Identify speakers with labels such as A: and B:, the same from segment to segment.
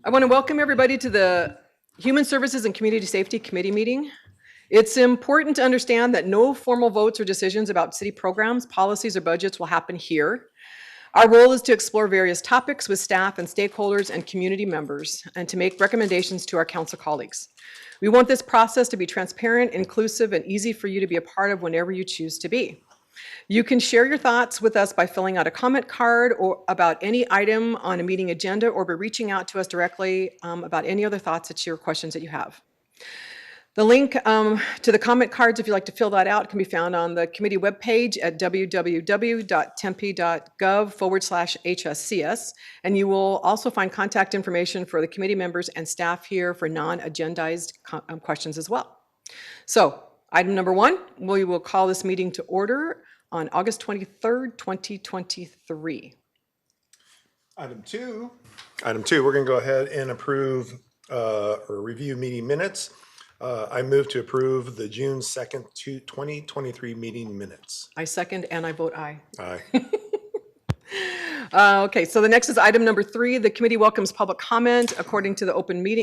A: I want to welcome everybody to the Human Services and Community Safety Committee meeting. It's important to understand that no formal votes or decisions about city programs, policies, or budgets will happen here. Our role is to explore various topics with staff and stakeholders and community members and to make recommendations to our council colleagues. We want this process to be transparent, inclusive, and easy for you to be a part of whenever you choose to be. You can share your thoughts with us by filling out a comment card or about any item on a meeting agenda or by reaching out to us directly about any other thoughts or questions that you have. The link to the comment cards, if you'd like to fill that out, can be found on the committee webpage at www.tempe.gov/HSCS. And you will also find contact information for the committee members and staff here for non-agendized questions as well. So, item number 1, we will call this meeting to order on August 23rd, 2023.
B: Item two, we're going to go ahead and approve or review meeting minutes. I move to approve the June 2nd, 2023 meeting minutes.
A: I second and I vote aye.
B: Aye.
A: Okay, so the next is item number 3. The committee welcomes public comment. According to the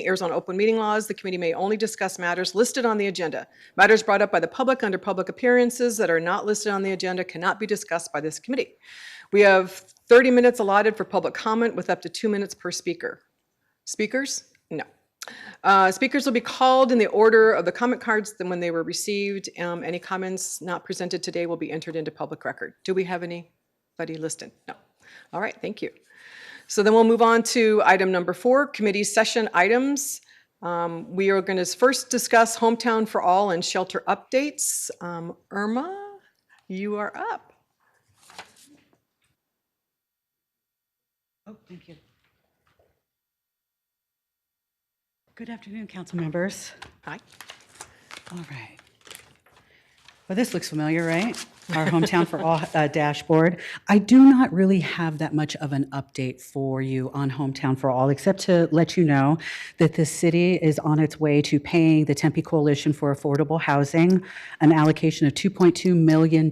A: Arizona open meeting laws, the committee may only discuss matters listed on the agenda. Matters brought up by the public under public appearances that are not listed on the agenda cannot be discussed by this committee. We have 30 minutes allotted for public comment with up to 2 minutes per speaker. Speakers? No. Speakers will be called in the order of the comment cards than when they were received. Any comments not presented today will be entered into public record. Do we have anybody listed? No. All right, thank you. So then we'll move on to item number 4, committee session items. We are going to first discuss Hometown for All and shelter updates. Irma, you are up.
C: Oh, thank you. Good afternoon, council members.
A: Hi.
C: All right. Well, this looks familiar, right? Our Hometown for All dashboard. I do not really have that much of an update for you on Hometown for All, except to let you know that the city is on its way to paying the Tempe Coalition for Affordable Housing an allocation of $2.2 million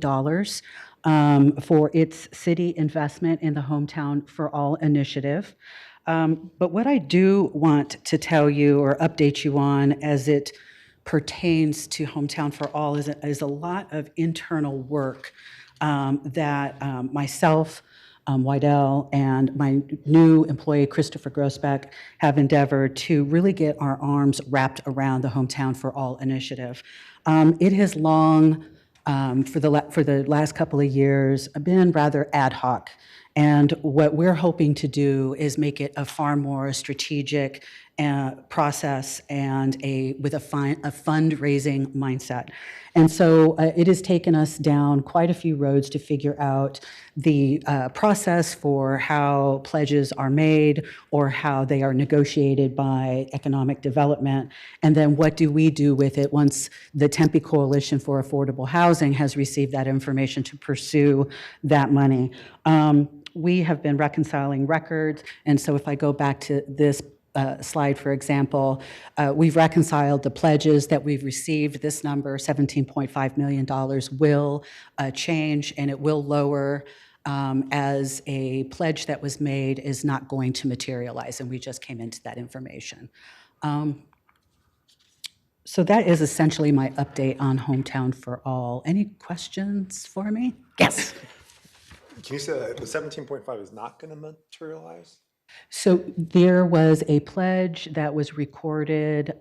C: for its city investment in the Hometown for All initiative. But what I do want to tell you or update you on as it pertains to Hometown for All is a lot of internal work that myself, Wydell, and my new employee, Christopher Grossbeck, have endeavored to really get our arms wrapped around the Hometown for All initiative. It has long, for the last couple of years, been rather ad hoc. And what we're hoping to do is make it a far more strategic process and with a fundraising mindset. And so it has taken us down quite a few roads to figure out the process for how pledges are made or how they are negotiated by economic development. And then what do we do with it once the Tempe Coalition for Affordable Housing has received that information to pursue that money. We have been reconciling records, and so if I go back to this slide, for example, we've reconciled the pledges that we've received. This number, $17.5 million, will change, and it will lower as a pledge that was made is not going to materialize, and we just came into that information. So that is essentially my update on Hometown for All. Any questions for me? Yes.
B: Can you say that the 17.5 is not going to materialize?
C: So there was a pledge that was recorded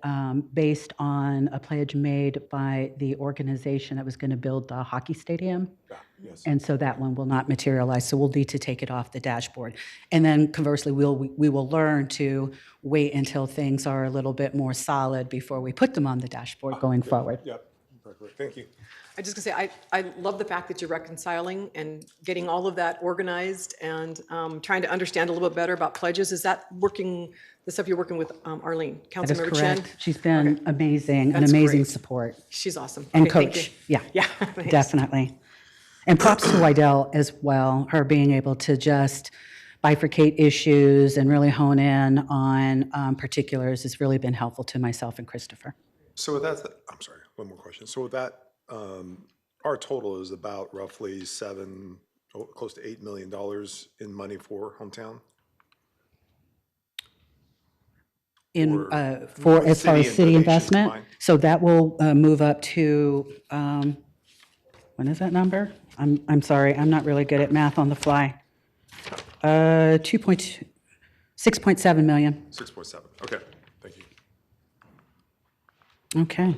C: based on a pledge made by the organization that was going to build the hockey stadium.
B: Yeah, yes.
C: And so that one will not materialize. So we'll need to take it off the dashboard. And then conversely, we will learn to wait until things are a little bit more solid before we put them on the dashboard going forward.
B: Yep. Perfect. Thank you.
A: I just gonna say, I love the fact that you're reconciling and getting all of that organized and trying to understand a little bit better about pledges. Is that working, the stuff you're working with Arlene,
C: That is
A: Councilmember Chen?
C: correct. She's been amazing,
A: That's
C: an amazing
A: great.
C: support.
A: She's awesome.
C: And
A: Okay, thank
C: coach,
A: you.
C: yeah.
A: Yeah, thanks.
C: Definitely. And props to Wydell as well, her being able to just bifurcate issues and really hone in on particulars has really been helpful to myself and Christopher.
B: So with that, I'm sorry, one more question. So with that, our total is about roughly close to $8 million in money for Hometown.
C: in,
B: Or
C: for,
B: with
C: as far as
B: city and
C: city
B: donation
C: investment.
B: combined?
C: So that will move up to, what is that number? I'm sorry, I'm not really good at math on the fly. 6.7 million.
B: 6.7, okay, thank you.
C: Okay.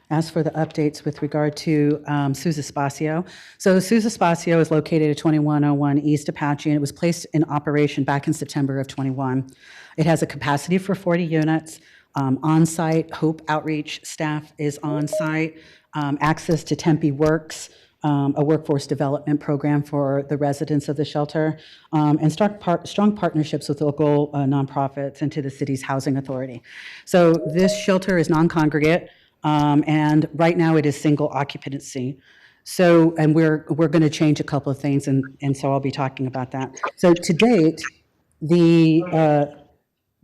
C: As for the updates with regard to Sousa Spacio, so Sousa Spacio is located at 2101 East Apache, and it was placed in operation back in September of '21. It has a capacity for 40 units. On-site Hope Outreach staff is on-site. Access to Tempe Works, a workforce development program for the residents of the shelter, and strong partnerships with local nonprofits and to the city's housing authority. So this shelter is non-congregate, and right now it is single occupancy. So, and we're going to change a couple of things, and so I'll be talking about that. So to date, the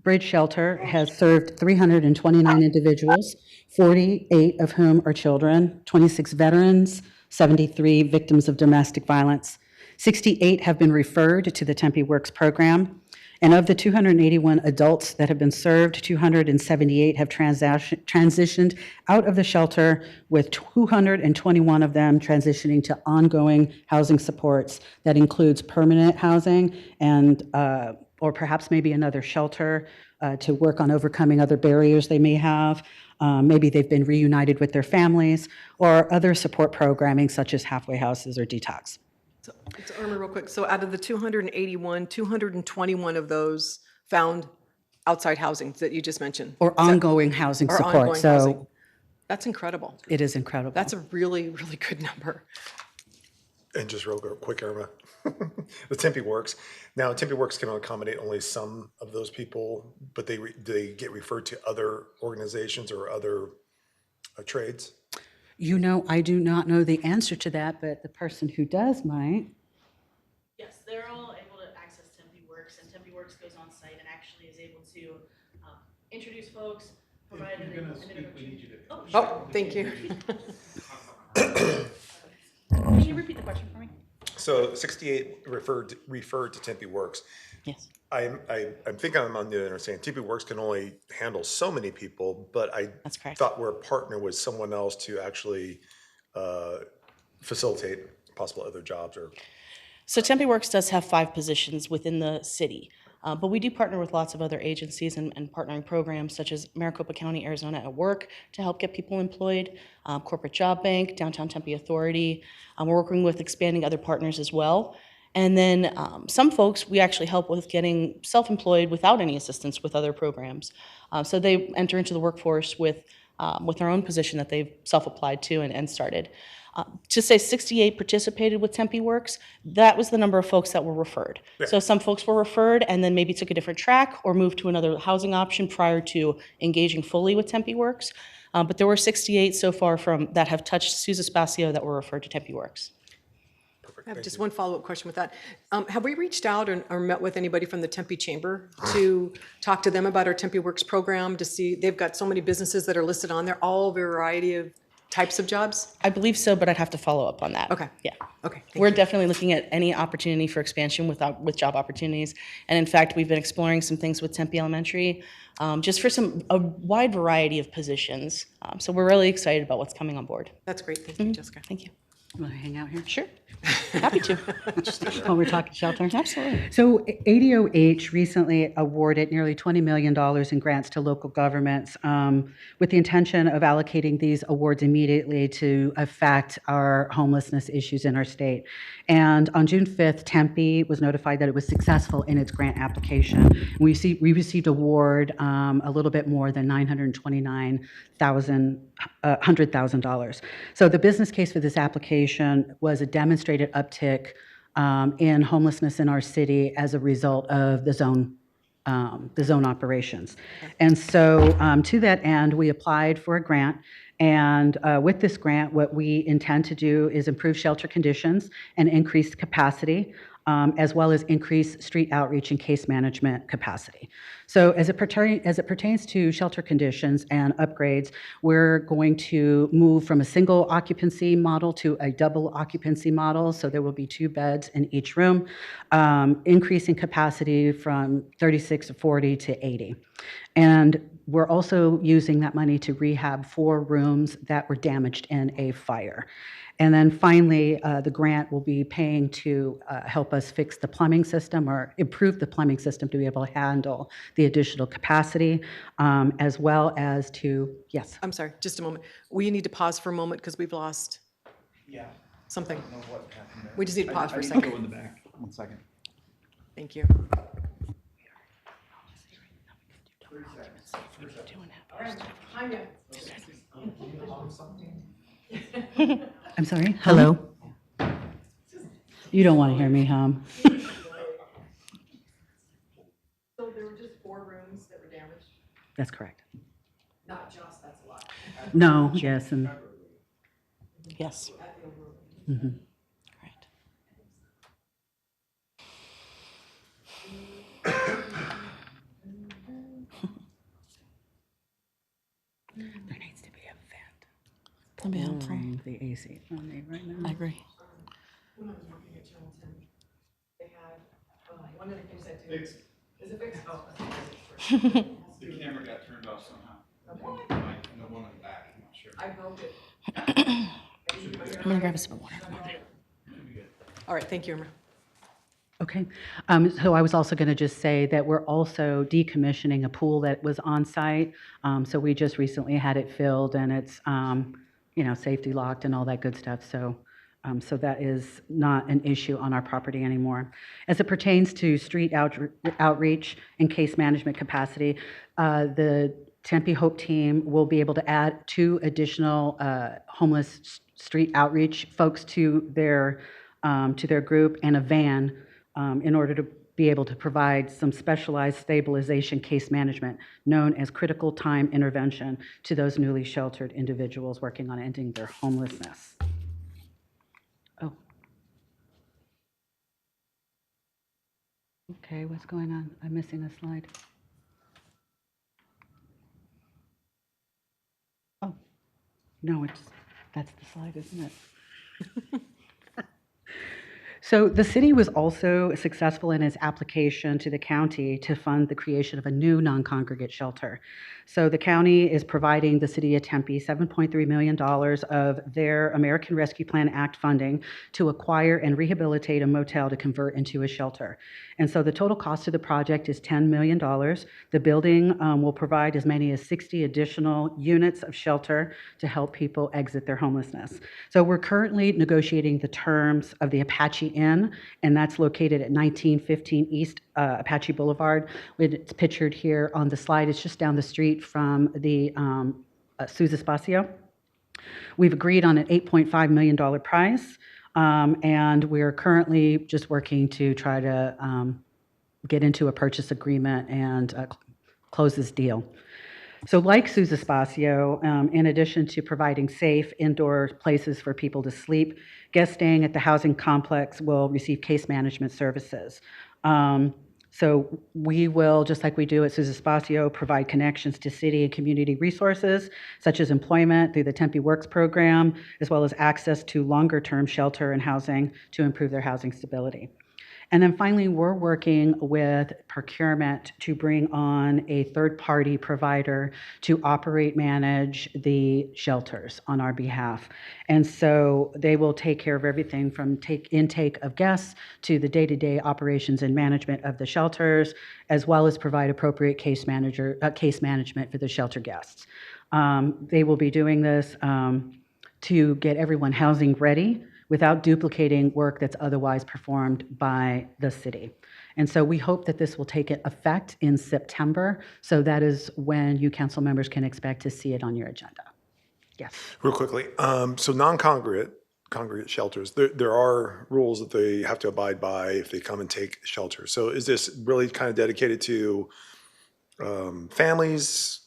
C: Bridge Shelter has served 329 individuals, 48 of whom are children, 26 veterans, 73 victims of domestic violence. 68 have been referred to the Tempe Works program, and of the 281 adults that have been served, 278 have transitioned out of the shelter, with 221 of them transitioning to ongoing housing supports. That includes permanent housing and or perhaps maybe another shelter to work on overcoming other barriers they may have. Maybe they've been reunited with their families, or other support programming such as halfway houses or detox.
A: So Irma, real quick, so out of the 281, 221 of those found outside housing that you just mentioned?
C: Or ongoing housing
A: Or
C: support.
A: ongoing
C: So
A: housing. That's incredible.
C: it is incredible.
A: That's a really, really good number.
B: And just real quick, Irma, the Tempe Works. Now, Tempe Works can accommodate only some of those people, but do they get referred to other organizations or other trades?
C: You know, I do not know the answer to that, but the person who does might.
D: Yes, they're all able to access Tempe Works, and Tempe Works goes on site and actually is able to introduce folks, provide an introduction.
A: Oh, thank you.
D: Can you repeat the question for me?
B: So 68 referred to Tempe Works.
D: Yes.
B: I'm thinking I'm on the understanding Tempe Works can only handle so many people, but I
D: That's correct.
B: thought we're a partner with someone else to actually facilitate possible other jobs or.
D: So Tempe Works does have 5 positions within the city, but we do partner with lots of other agencies and partnering programs such as Maricopa County, Arizona at Work to help get people employed, Corporate Job Bank, Downtown Tempe Authority. We're working with expanding other partners as well. And then some folks we actually help with getting self-employed without any assistance with other programs. So they enter into the workforce with their own position that they've self-applied to and started. To say 68 participated with Tempe Works, that was the number of folks that were referred.
B: Yeah.
D: So some folks were referred and then maybe took a different track or moved to another housing option prior to engaging fully with Tempe Works. But there were 68 so far that have touched Sousa Spacio that were referred to Tempe Works.
A: I have just one follow-up question with that. Have we reached out or met with anybody from the Tempe Chamber to talk to them about our Tempe Works program to see, they've got so many businesses that are listed on there, all variety of types of jobs?
D: I believe so, but I'd have to follow up on that.
A: Okay.
D: Yeah.
A: Okay, thank
D: We're
A: you.
D: definitely looking at any opportunity for expansion with job opportunities. And in fact, we've been exploring some things with Tempe Elementary, just for a wide variety of positions. So we're really excited about what's coming on board.
A: That's great, thank you, Jessica.
D: Thank you.
C: Want to hang out here?
D: Sure. Happy to.
C: While we're talking shelter?
D: Absolutely.
C: So ADOH recently awarded nearly $20 million in grants to local governments with the intention of allocating these awards immediately to affect our homelessness issues in our state. And on June 5th, Tempe was notified that it was successful in its grant application. We received award a little bit more than $929,000. So the business case for this application was a demonstrated uptick in homelessness in our city as a result of the zone operations. And so to that end, we applied for a grant. And with this grant, what we intend to do is improve shelter conditions and increase capacity, as well as increase street outreach and case management capacity. So as it pertains to shelter conditions and upgrades, we're going to move from a single occupancy model to a double occupancy model. So there will be 2 beds in each room, increasing capacity from 36 to 40 to 80. And we're also using that money to rehab 4 rooms that were damaged in a fire. And then finally, the grant will be paying to help us fix the plumbing system or improve the plumbing system to be able to handle the additional capacity, as well as to, yes.
A: I'm sorry, just a moment. We need to pause for a moment because we've lost something. We just need to pause for a
E: I need to
A: second.
E: go in the back. 1 second.
A: Thank you.
C: I'm sorry? Hello? You don't want to hear me hum.
A: So there were just 4 rooms that were damaged?
C: That's correct.
A: Not just, that's a lot.
C: No, yes, and
D: Yes.
C: mhm.
D: Correct.
C: There needs to be a vent.
D: That'd be helpful.
C: The AC on me right now.
D: I agree.
A: When I was working at Channel 10, they had, one of the things I do. Is it fixed? Oh.
E: The camera got turned off somehow.
A: Okay.
E: The one in the back, I'm not sure.
A: I broke it.
D: I'm gonna grab a sip of water.
A: All right, thank you, Irma.
C: Okay. So I was also going to just say that we're also decommissioning a pool that was on site. So we just recently had it filled and it's, safety locked and all that good stuff. So that is not an issue on our property anymore. As it pertains to street outreach and case management capacity, the Tempe Hope team will be able to add 2 additional homeless street outreach folks to their group and a van in order to be able to provide some specialized stabilization case management known as critical time intervention to those newly sheltered individuals working on ending their homelessness. Oh. Okay, what's going on? I'm missing a slide. Oh, no, that's the slide, isn't it? So the city was also successful in its application to the county to fund the creation of a new non-congregate shelter. So the county is providing the city of Tempe $7.3 million of their American Rescue Plan Act funding to acquire and rehabilitate a motel to convert into a shelter. And so the total cost of the project is $10 million. The building will provide as many as 60 additional units of shelter to help people exit their homelessness. So we're currently negotiating the terms of the Apache Inn, and that's located at 1915 East Apache Boulevard. It's pictured here on the slide. It's just down the street from the Sousa Spacio. We've agreed on an $8.5 million price, and we're currently just working to try to get into a purchase agreement and close this deal. So like Sousa Spacio, in addition to providing safe indoor places for people to sleep, guests staying at the housing complex will receive case management services. So we will, just like we do at Sousa Spacio, provide connections to city and community resources, such as employment through the Tempe Works program, as well as access to longer-term shelter and housing to improve their housing stability. And then finally, we're working with procurement to bring on a third-party provider to operate, manage the shelters on our behalf. And so they will take care of everything from intake of guests to the day-to-day operations and management of the shelters, as well as provide appropriate case management for the shelter guests. They will be doing this to get everyone housing ready without duplicating work that's otherwise performed by the city. And so we hope that this will take effect in September. So that is when you council members can expect to see it on your agenda. Yes.
B: Real quickly, so congregate shelters, there are rules that they have to abide by if they come and take shelter. So is this really kind of dedicated to families,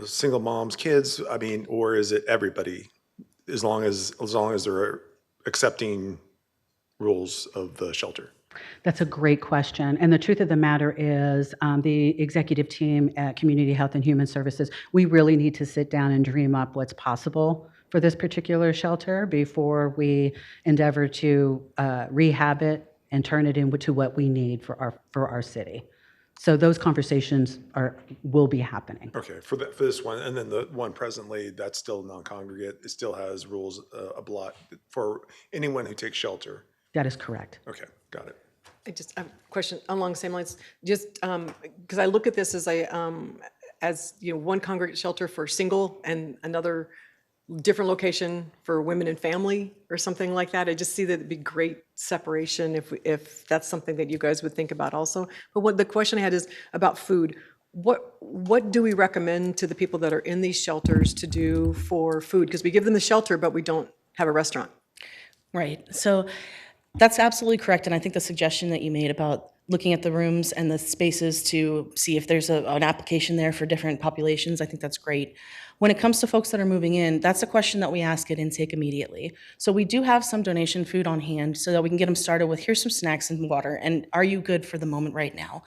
B: single moms, kids? I mean, or is it everybody? As long as they're accepting rules of the shelter?
C: That's a great question. And the truth of the matter is the executive team at Community Health and Human Services, we really need to sit down and dream up what's possible for this particular shelter before we endeavor to rehab it and turn it into what we need for our city. So those conversations will be happening.
B: Okay, for this one, and then the one presently, that's still non-congregate, it still has rules, a blot for anyone who takes shelter.
C: That is correct.
B: Okay, got it.
A: I just have a question along the same lines, just because I look at this as, you know, one congregate shelter for single and another different location for women and family or something like that. I just see that it'd be great separation if that's something that you guys would think about also. But what the question I had is about food. What do we recommend to the people that are in these shelters to do for food? Because we give them the shelter, but we don't have a restaurant.
D: Right. So that's absolutely correct. And I think the suggestion that you made about looking at the rooms and the spaces to see if there's an application there for different populations, I think that's great. When it comes to folks that are moving in, that's a question that we ask at intake immediately. So we do have some donation food on hand so that we can get them started with, here's some snacks and water, and are you good for the moment right now?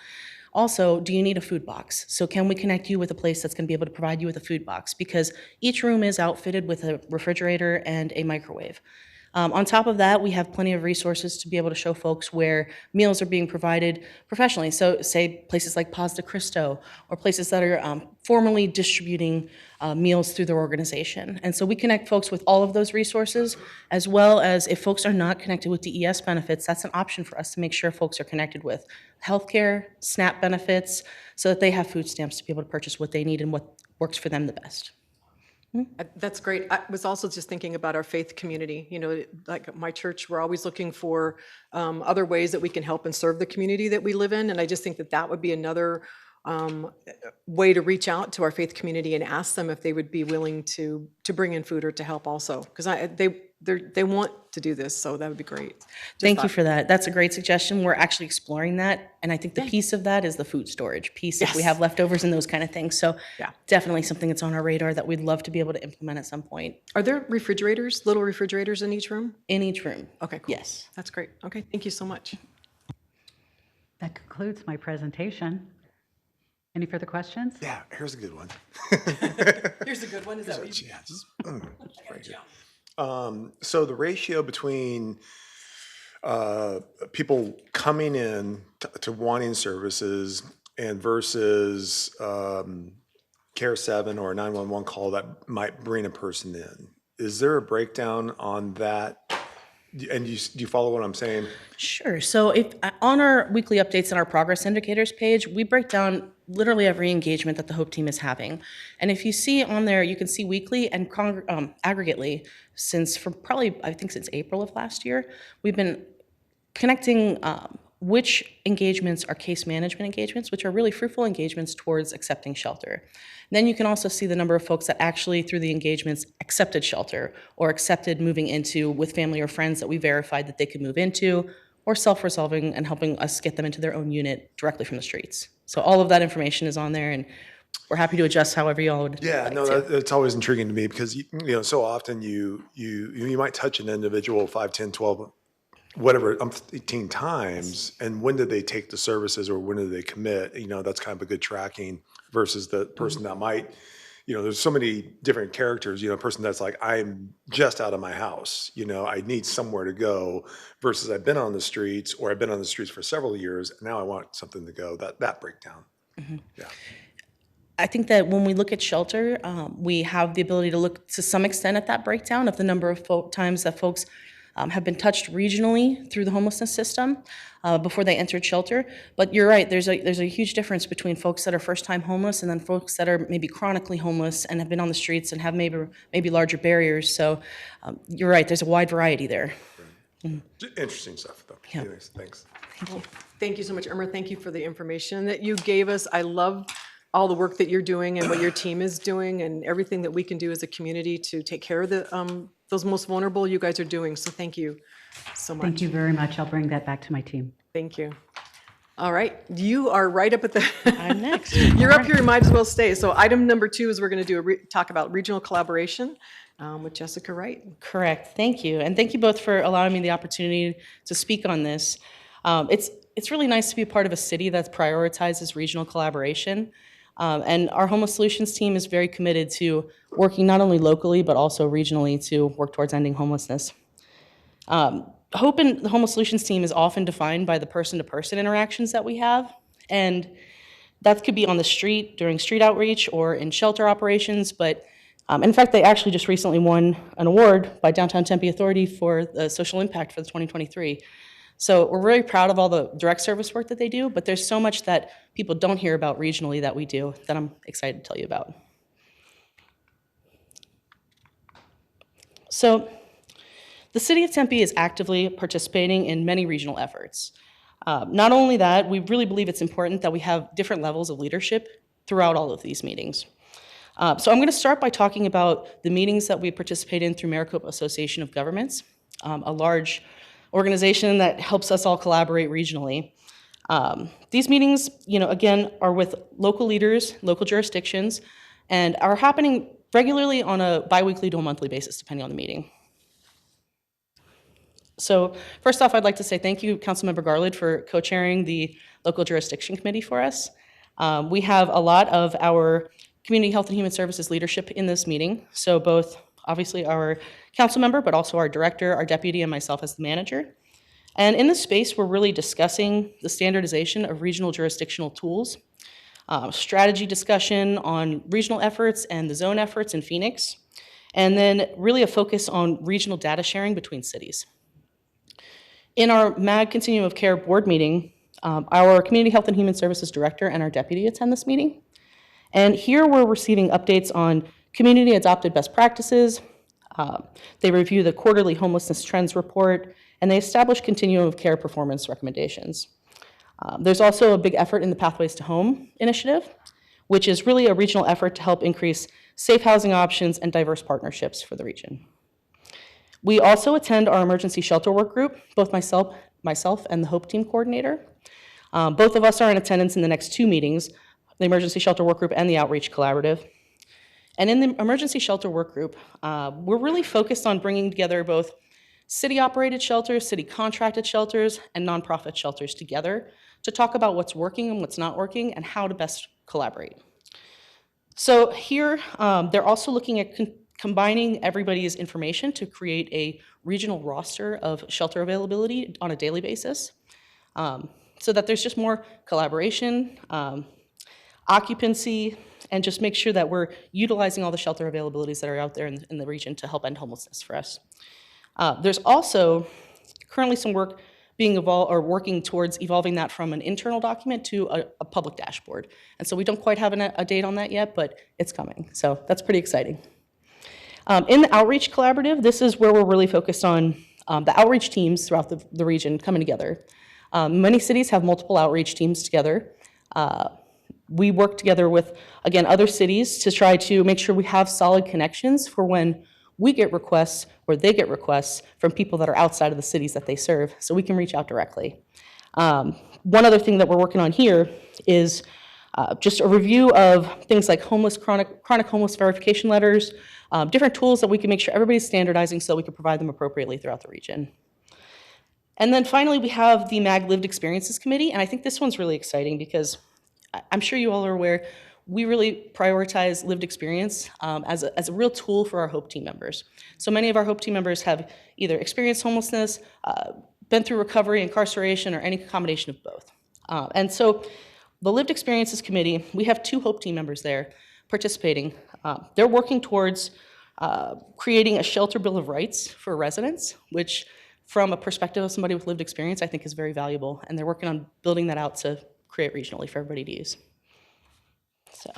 D: Also, do you need a food box? So can we connect you with a place that's going to be able to provide you with a food box? Because each room is outfitted with a refrigerator and a microwave. On top of that, we have plenty of resources to be able to show folks where meals are being provided professionally. So say places like Paz de Cristo or places that are formally distributing meals through their organization. And so we connect folks with all of those resources, as well as if folks are not connected with DES benefits, that's an option for us to make sure folks are connected with healthcare, SNAP benefits, so that they have food stamps to be able to purchase what they need and what works for them the best.
A: That's great. I was also just thinking about our faith community. You know, like my church, we're always looking for other ways that we can help and serve the community that we live in. And I just think that that would be another way to reach out to our faith community and ask them if they would be willing to bring in food or to help also. Because they want to do this, so that would be great.
D: Thank you for that. That's a great suggestion. We're actually exploring that. And I think the piece of that is the food storage piece, if we
A: Yes.
D: have leftovers and those kind of things. So
A: Yeah.
D: definitely something that's on our radar that we'd love to be able to implement at some point
A: Are there refrigerators, little refrigerators in each room?
D: in each room.
A: Okay, cool.
D: Yes.
A: That's great. Okay, thank you so much.
C: That concludes my presentation. Any further questions?
B: Yeah, here's a good one.
A: Here's a good one. Is that what you?
B: Yeah, just, very good. So the ratio between people coming in to wanting services and versus Care 7 or a 911 call that might bring a person in, is there a breakdown on that? And do you follow what I'm saying?
D: Sure. So if on our weekly updates and our progress indicators page, we break down literally every engagement that the Hope team is having. And if you see on there, you can see weekly and aggregately since April of last year, we've been connecting which engagements are case management engagements, which are really fruitful engagements towards accepting shelter. Then you can also see the number of folks that actually, through the engagements, accepted shelter or accepted moving into with family or friends that we verified that they could move into, or self-resolving and helping us get them into their own unit directly from the streets. So all of that information is on there, and we're happy to adjust however y'all would
B: Yeah,
D: like
B: no,
D: to.
B: that's always intriguing to me because, you know, so often you might touch an individual 5, 10, 12, whatever, 18 times, and when did they take the services or when did they commit? You know, that's kind of a good tracking versus the person that might, you know, there's so many different characters, you know, a person that's like, I'm just out of my house, you know, I need somewhere to go versus I've been on the streets or I've been on the streets for several years and now I want something to go, that breakdown. Yeah.
D: I think that when we look at shelter, we have the ability to look to some extent at that breakdown of the number of times that folks have been touched regionally through the homelessness system before they entered shelter. But you're right, there's a huge difference between folks that are first-time homeless and then folks that are maybe chronically homeless and have been on the streets and have maybe larger barriers. So you're right, there's a wide variety there.
B: Interesting stuff though.
D: Yeah.
B: Anyways, thanks.
A: Thank you so much, Irma. Thank you for the information that you gave us. I love all the work that you're doing and what your team is doing and everything that we can do as a community to take care of those most vulnerable you guys are doing. So thank you so much.
C: Thank you very much. I'll bring that back to my team.
A: Thank you. All right, you are right up at the.
D: I'm next.
A: You're up here, you might as well stay. So item number 2 is we're going to do talk about regional collaboration with Jessica Wright.
D: Correct. Thank you. And thank you both for allowing me the opportunity to speak on this. It's really nice to be a part of a city that prioritizes regional collaboration. And our Homeless Solutions team is very committed to working not only locally, but also regionally to work towards ending homelessness. Hope in the Homeless Solutions team is often defined by the person-to-person interactions that we have. And That could be on the street during street outreach or in shelter operations, but in fact, they actually just recently won an award by Downtown Tempe Authority for the social impact for the 2023. So we're really proud of all the direct service work that they do, but there's so much that people don't hear about regionally that we do that I'm excited to tell you about. So the City of Tempe is actively participating in many regional efforts. Not only that, we really believe it's important that we have different levels of leadership throughout all of these meetings. So I'm going to start by talking about the meetings that we participate in through Maricopa Association of Governments, a large organization that helps us all collaborate regionally. These meetings, again, are with local leaders, local jurisdictions, and are happening regularly on a biweekly to a monthly basis, depending on the meeting. So first off, I'd like to say thank you, Councilmember Garland, for co-chairing the Local Jurisdiction Committee for us. We have a lot of our Community Health and Human Services leadership in this meeting. So both, obviously, our council member, but also our director, our deputy, and myself as the manager. And in this space, we're really discussing the standardization of regional jurisdictional tools, strategy discussion on regional efforts and the zone efforts in Phoenix, and then really a focus on regional data sharing between cities. In our MAG Continuum of Care board meeting, our Community Health and Human Services director and our deputy attend this meeting. And here we're receiving updates on community adopted best practices. They review the quarterly homelessness trends report, and they establish continuum of care performance recommendations. There's also a big effort in the Pathways to Home initiative, which is really a regional effort to help increase safe housing options and diverse partnerships for the region. We also attend our emergency shelter work group, both myself and the HOPE team coordinator. Both of us are in attendance in the next two meetings, the emergency shelter work group and the outreach collaborative. And in the emergency shelter work group, we're really focused on bringing together both city-operated shelters, city-contracted shelters, and nonprofit shelters together to talk about what's working and what's not working and how to best collaborate. So here, they're also looking at combining everybody's information to create a regional roster of shelter availability on a daily basis, so that there's just more collaboration, occupancy, and just make sure that we're utilizing all the shelter availabilities that are out there in the region to help end homelessness for us. There's also currently some work being working towards evolving that from an internal document to a public dashboard. And so we don't quite have a date on that yet, but it's coming. So that's pretty exciting. In the outreach collaborative, this is where we're really focused on the outreach teams throughout the region coming together. Many cities have multiple outreach teams together. We work together with, again, other cities to try to make sure we have solid connections for when we get requests or they get requests from people that are outside of the cities that they serve, so we can reach out directly. One other thing that we're working on here is just a review of things like chronic homeless verification letters, different tools that we can make sure everybody's standardizing so we can provide them appropriately throughout the region. And then finally, we have the MAG Lived Experiences Committee, and I think this one's really exciting because I'm sure you all are aware, we really prioritize lived experience as a real tool for our HOPE team members. So many of our HOPE team members have either experienced homelessness, been through recovery, incarceration, or any combination of both. And so the Lived Experiences Committee, we have two HOPE team members there participating. They're working towards creating a shelter bill of rights for residents, which from a perspective of somebody with lived experience, I think is very valuable. And they're working on building that out to create regionally for everybody to use. So,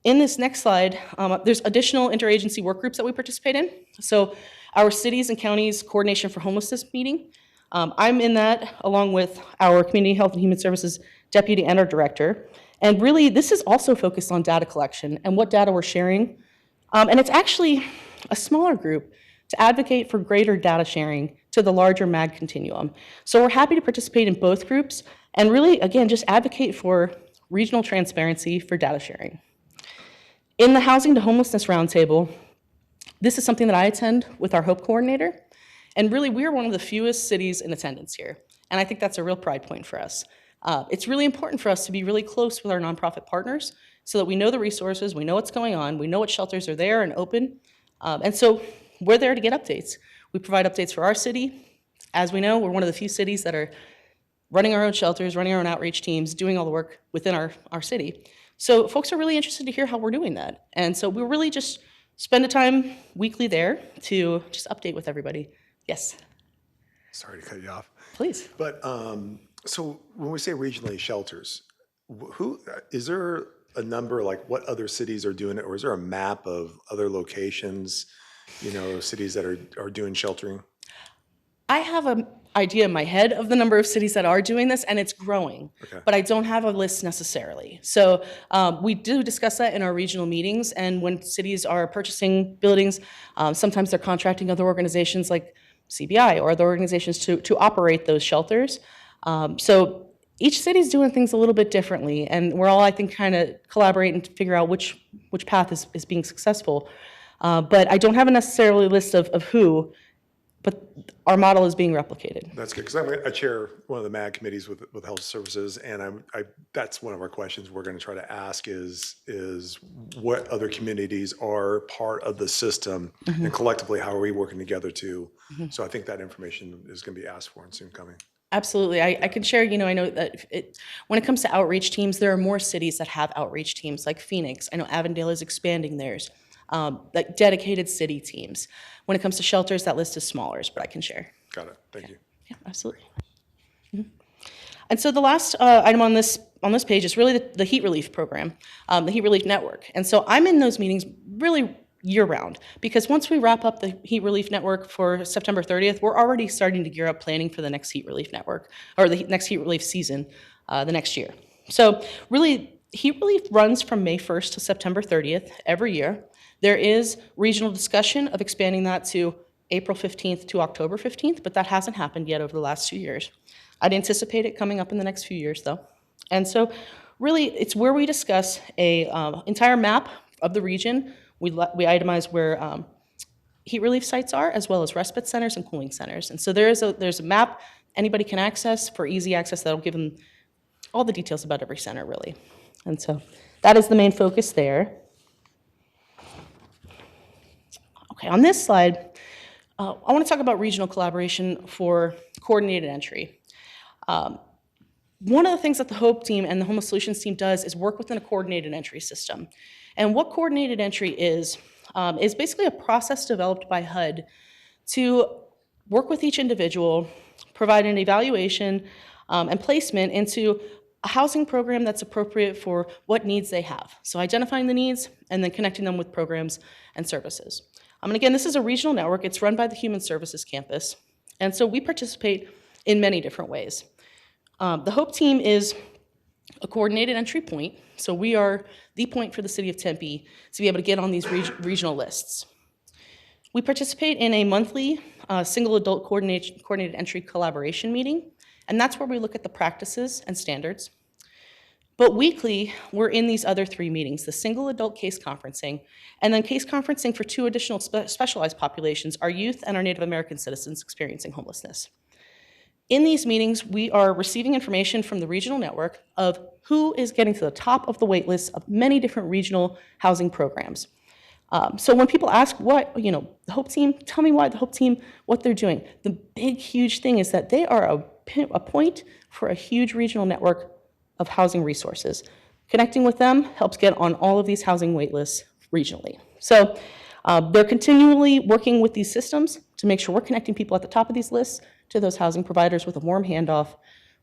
D: in this next slide, there's additional interagency work groups that we participate in. So, our cities and counties coordination for homelessness meeting, I'm in that along with our Community Health and Human Services deputy and our director. And really, this is also focused on data collection and what data we're sharing. And it's actually a smaller group to advocate for greater data sharing to the larger MAG continuum. So we're happy to participate in both groups and really, again, just advocate for regional transparency for data sharing. In the Housing to Homelessness Roundtable, this is something that I attend with our HOPE coordinator. And really, we're one of the fewest cities in attendance here. And I think that's a real pride point for us. It's really important for us to be really close with our nonprofit partners so that we know the resources, we know what's going on, we know what shelters are there and open. And so we're there to get updates. We provide updates for our city. As we know, we're one of the few cities that are running our own shelters, running our own outreach teams, doing all the work within our city. So folks are really interested to hear how we're doing that. And so we really just spend a time weekly there to just update with everybody. Yes,
B: Sorry to cut you off.
D: please.
B: But so when we say regionally shelters, who is there a number, like what other cities are doing it, or is there a map of other locations, cities that are doing sheltering?
D: I have an idea in my head of the number of cities that are doing this, and it's growing.
B: Okay.
D: But I don't have a list necessarily. So we do discuss that in our regional meetings, and when cities are purchasing buildings, sometimes they're contracting other organizations like CBI or other organizations to operate those shelters. So each city's doing things a little bit differently, and we're all, I think, kind of collaborating to figure out which path is being successful. But I don't have a necessarily list of who, but our model is being replicated.
B: That's good, because I chair one of the MAG committees with Health Services, and that's one of our questions we're going to try to ask is what other communities are part of the system, and collectively, how are we working together too? So I think that information is going to be asked for and soon coming.
D: Absolutely. I can share, I know that when it comes to outreach teams, there are more cities that have outreach teams, like Phoenix. I know Avondale is expanding theirs, like dedicated city teams. When it comes to shelters, that list is smaller, but I can share.
B: Got it. Thank you.
D: Yeah, absolutely. And so the last item on this page is really the heat relief program, the heat relief network. And so I'm in those meetings really year-round, because once we wrap up the heat relief network for September 30th, we're already starting to gear up planning for the next heat relief network, or the next heat relief season the next year. So really, heat relief runs from May 1st to September 30th every year. There is regional discussion of expanding that to April 15th to October 15th, but that hasn't happened yet over the last 2 years. I'd anticipate it coming up in the next few years, though. And so really, it's where we discuss a entire map of the region. We itemize where heat relief sites are, as well as respite centers and cooling centers. And so there's a map anybody can access for easy access that'll give them all the details about every center, really. And so that is the main focus there. Okay, on this slide, I want to talk about regional collaboration for coordinated entry. One of the things that the HOPE team and the Homeless Solutions team does is work within a coordinated entry system. And what coordinated entry is basically a process developed by HUD to work with each individual, provide an evaluation and placement into a housing program that's appropriate for what needs they have. So identifying the needs and then connecting them with programs and services. And again, this is a regional network. It's run by the Human Services Campus. And so we participate in many different ways. The HOPE team is a coordinated entry point. So we are the point for the city of Tempe to be able to get on these regional lists. We participate in a monthly single adult coordinated entry collaboration meeting, and that's where we look at the practices and standards. But weekly, we're in these other 3 meetings, the single adult case conferencing, and then case conferencing for 2 additional specialized populations, our youth and our Native American citizens experiencing homelessness. In these meetings, we are receiving information from the regional network of who is getting to the top of the wait list of many different regional housing programs. So when people ask what, the HOPE team, tell me why the HOPE team, what they're doing. The big, huge thing is that they are a point for a huge regional network of housing resources. Connecting with them helps get on all of these housing wait lists regionally. So they're continually working with these systems to make sure we're connecting people at the top of these lists to those housing providers with a warm handoff,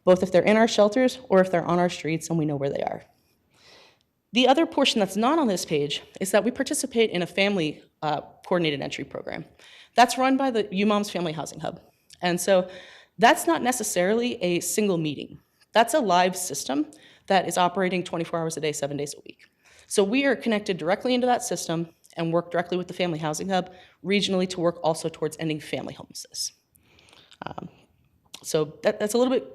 D: both if they're in our shelters or if they're on our streets and we know where they are. The other portion that's not on this page is that we participate in a family coordinated entry program. That's run by the UMOMS Family Housing Hub. And so that's not necessarily a single meeting. That's a live system that is operating 24 hours a day, 7 days a week. So we are connected directly into that system and work directly with the Family Housing Hub regionally to work also towards ending family homelessness. So that's a little bit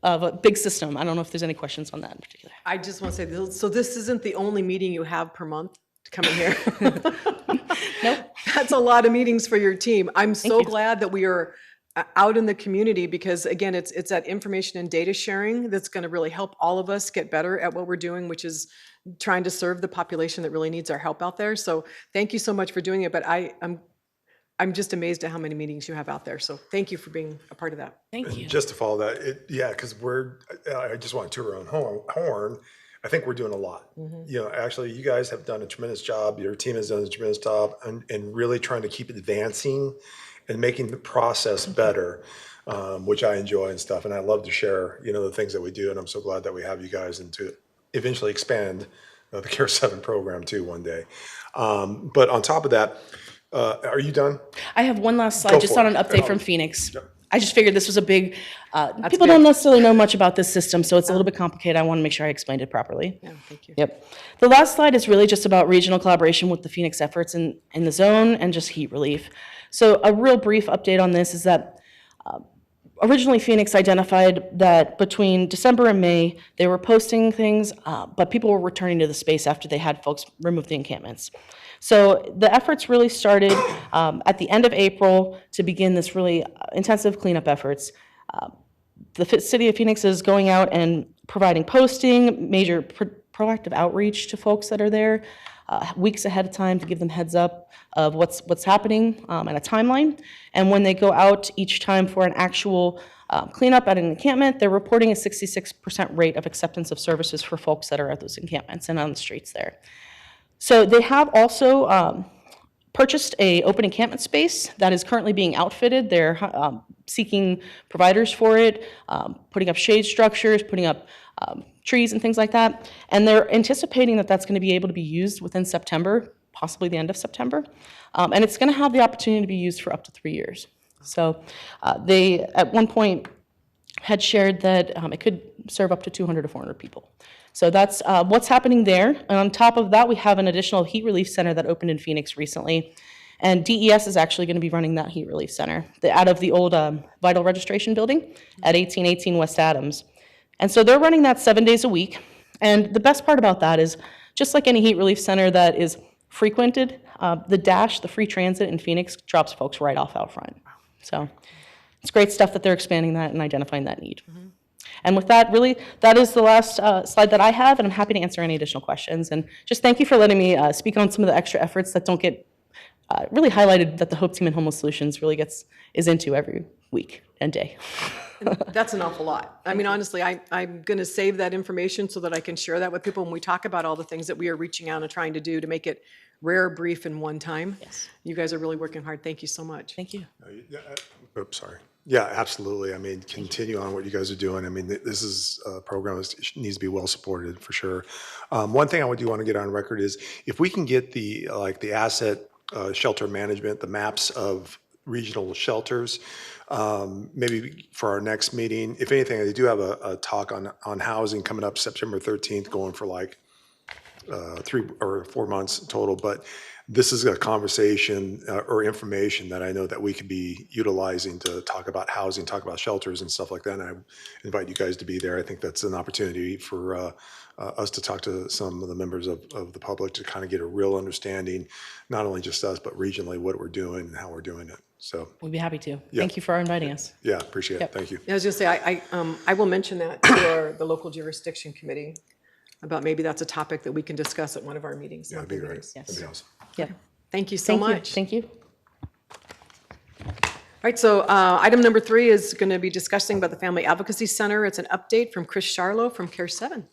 D: of a big system. I don't know if there's any questions on that in particular.
A: I just want to say, so this isn't the only meeting you have per month to come in here?
D: Nope.
A: That's a lot of meetings for your team. I'm so
D: you.
A: glad that we are out in the community because, again, it's that information and data sharing that's going to really help all of us get better at what we're doing, which is trying to serve the population that really needs our help out there. So thank you so much for doing it. But I'm I'm just amazed at how many meetings you have out there. So thank you for being a part of that.
D: Thank you.
B: Just to follow that, yeah, because I just want to toot our own horn. I think we're doing a lot. Actually, you guys have done a tremendous job. Your team has done a tremendous job and really trying to keep advancing and making the process better, which I enjoy and stuff. And I love to share, the things that we do. And I'm so glad that we have you guys and to eventually expand the Care 7 program too one day. But on top of that, are you done?
D: I have one last
B: Go
D: slide just
B: for
D: on
B: it.
D: an update from Phoenix.
B: Yep.
D: I just figured this was a big, people
A: big.
D: don't necessarily know much about this system, so it's a little bit complicated. I want to make sure I explained it properly.
A: Yeah, thank you.
D: Yep. The last slide is really just about regional collaboration with the Phoenix efforts in the zone and just heat relief. So a real brief update on this is that originally Phoenix identified that between December and May, they were posting things, but people were returning to the space after they had folks remove the encampments. So the efforts really started at the end of April to begin this really intensive cleanup efforts. The city of Phoenix is going out and providing posting, major proactive outreach to folks that are there weeks ahead of time to give them heads up of what's happening and a timeline. And when they go out each time for an actual cleanup at an encampment, they're reporting a 66% rate of acceptance of services for folks that are at those encampments and on the streets there. So they have also purchased a open encampment space that is currently being outfitted. They're seeking providers for it, putting up shade structures, putting up trees and things like that. And they're anticipating that that's going to be able to be used within September, possibly the end of September. And it's going to have the opportunity to be used for up to 3 years. So they, at one point, had shared that it could serve up to 200 to 400 people. So that's what's happening there. And on top of that, we have an additional heat relief center that opened in Phoenix recently. And DES is actually going to be running that heat relief center out of the old Vital Registration Building at 1818 West Adams. And so they're running that 7 days a week. And the best part about that is, just like any heat relief center that is frequented, the DASH, the free transit in Phoenix, drops folks right off out front. So it's great stuff that they're expanding that and identifying that need. And with that, really, that is the last slide that I have, and I'm happy to answer any additional questions. And just thank you for letting me speak on some of the extra efforts that don't get really highlighted that the Hope Team and Homeless Solutions really is into every week and day.
A: That's an awful lot. I mean, honestly, I'm going to save that information so that I can share that with people when we talk about all the things that we are reaching out and trying to do to make it rare, brief, and one time.
D: Yes.
A: You guys are really working hard. Thank you so much.
D: Thank you.
B: Oops, sorry. Yeah, absolutely. I mean, continue on what you guys are doing. I mean, this is a program that needs to be well supported for sure. One thing I do want to get on record is if we can get the asset shelter management, the maps of regional shelters, maybe for our next meeting. If anything, I do have a talk on housing coming up September 13th, going for like 3 or 4 months total. But this is a conversation or information that I know that we could be utilizing to talk about housing, talk about shelters and stuff like that. And I invite you guys to be there. I think that's an opportunity for us to talk to some of the members of the public to kind of get a real understanding, not only just us, but regionally what we're doing and how we're doing it. So
D: We'd be happy to. Thank you for inviting us.
B: yeah, appreciate it.
D: Yep.
B: Thank you.
A: I was going to say, I will mention that to the local jurisdiction committee about maybe that's a topic that we can discuss at one of our meetings.
B: Yeah, that'd be
A: monthly
B: great.
A: meetings.
B: That'd be awesome.
D: Yep.
A: Thank you so much.
D: Thank you.
A: All right, so item number 3 is going to be discussing about the Family Advocacy Center. It's an update from Chris Charlo from Care 7.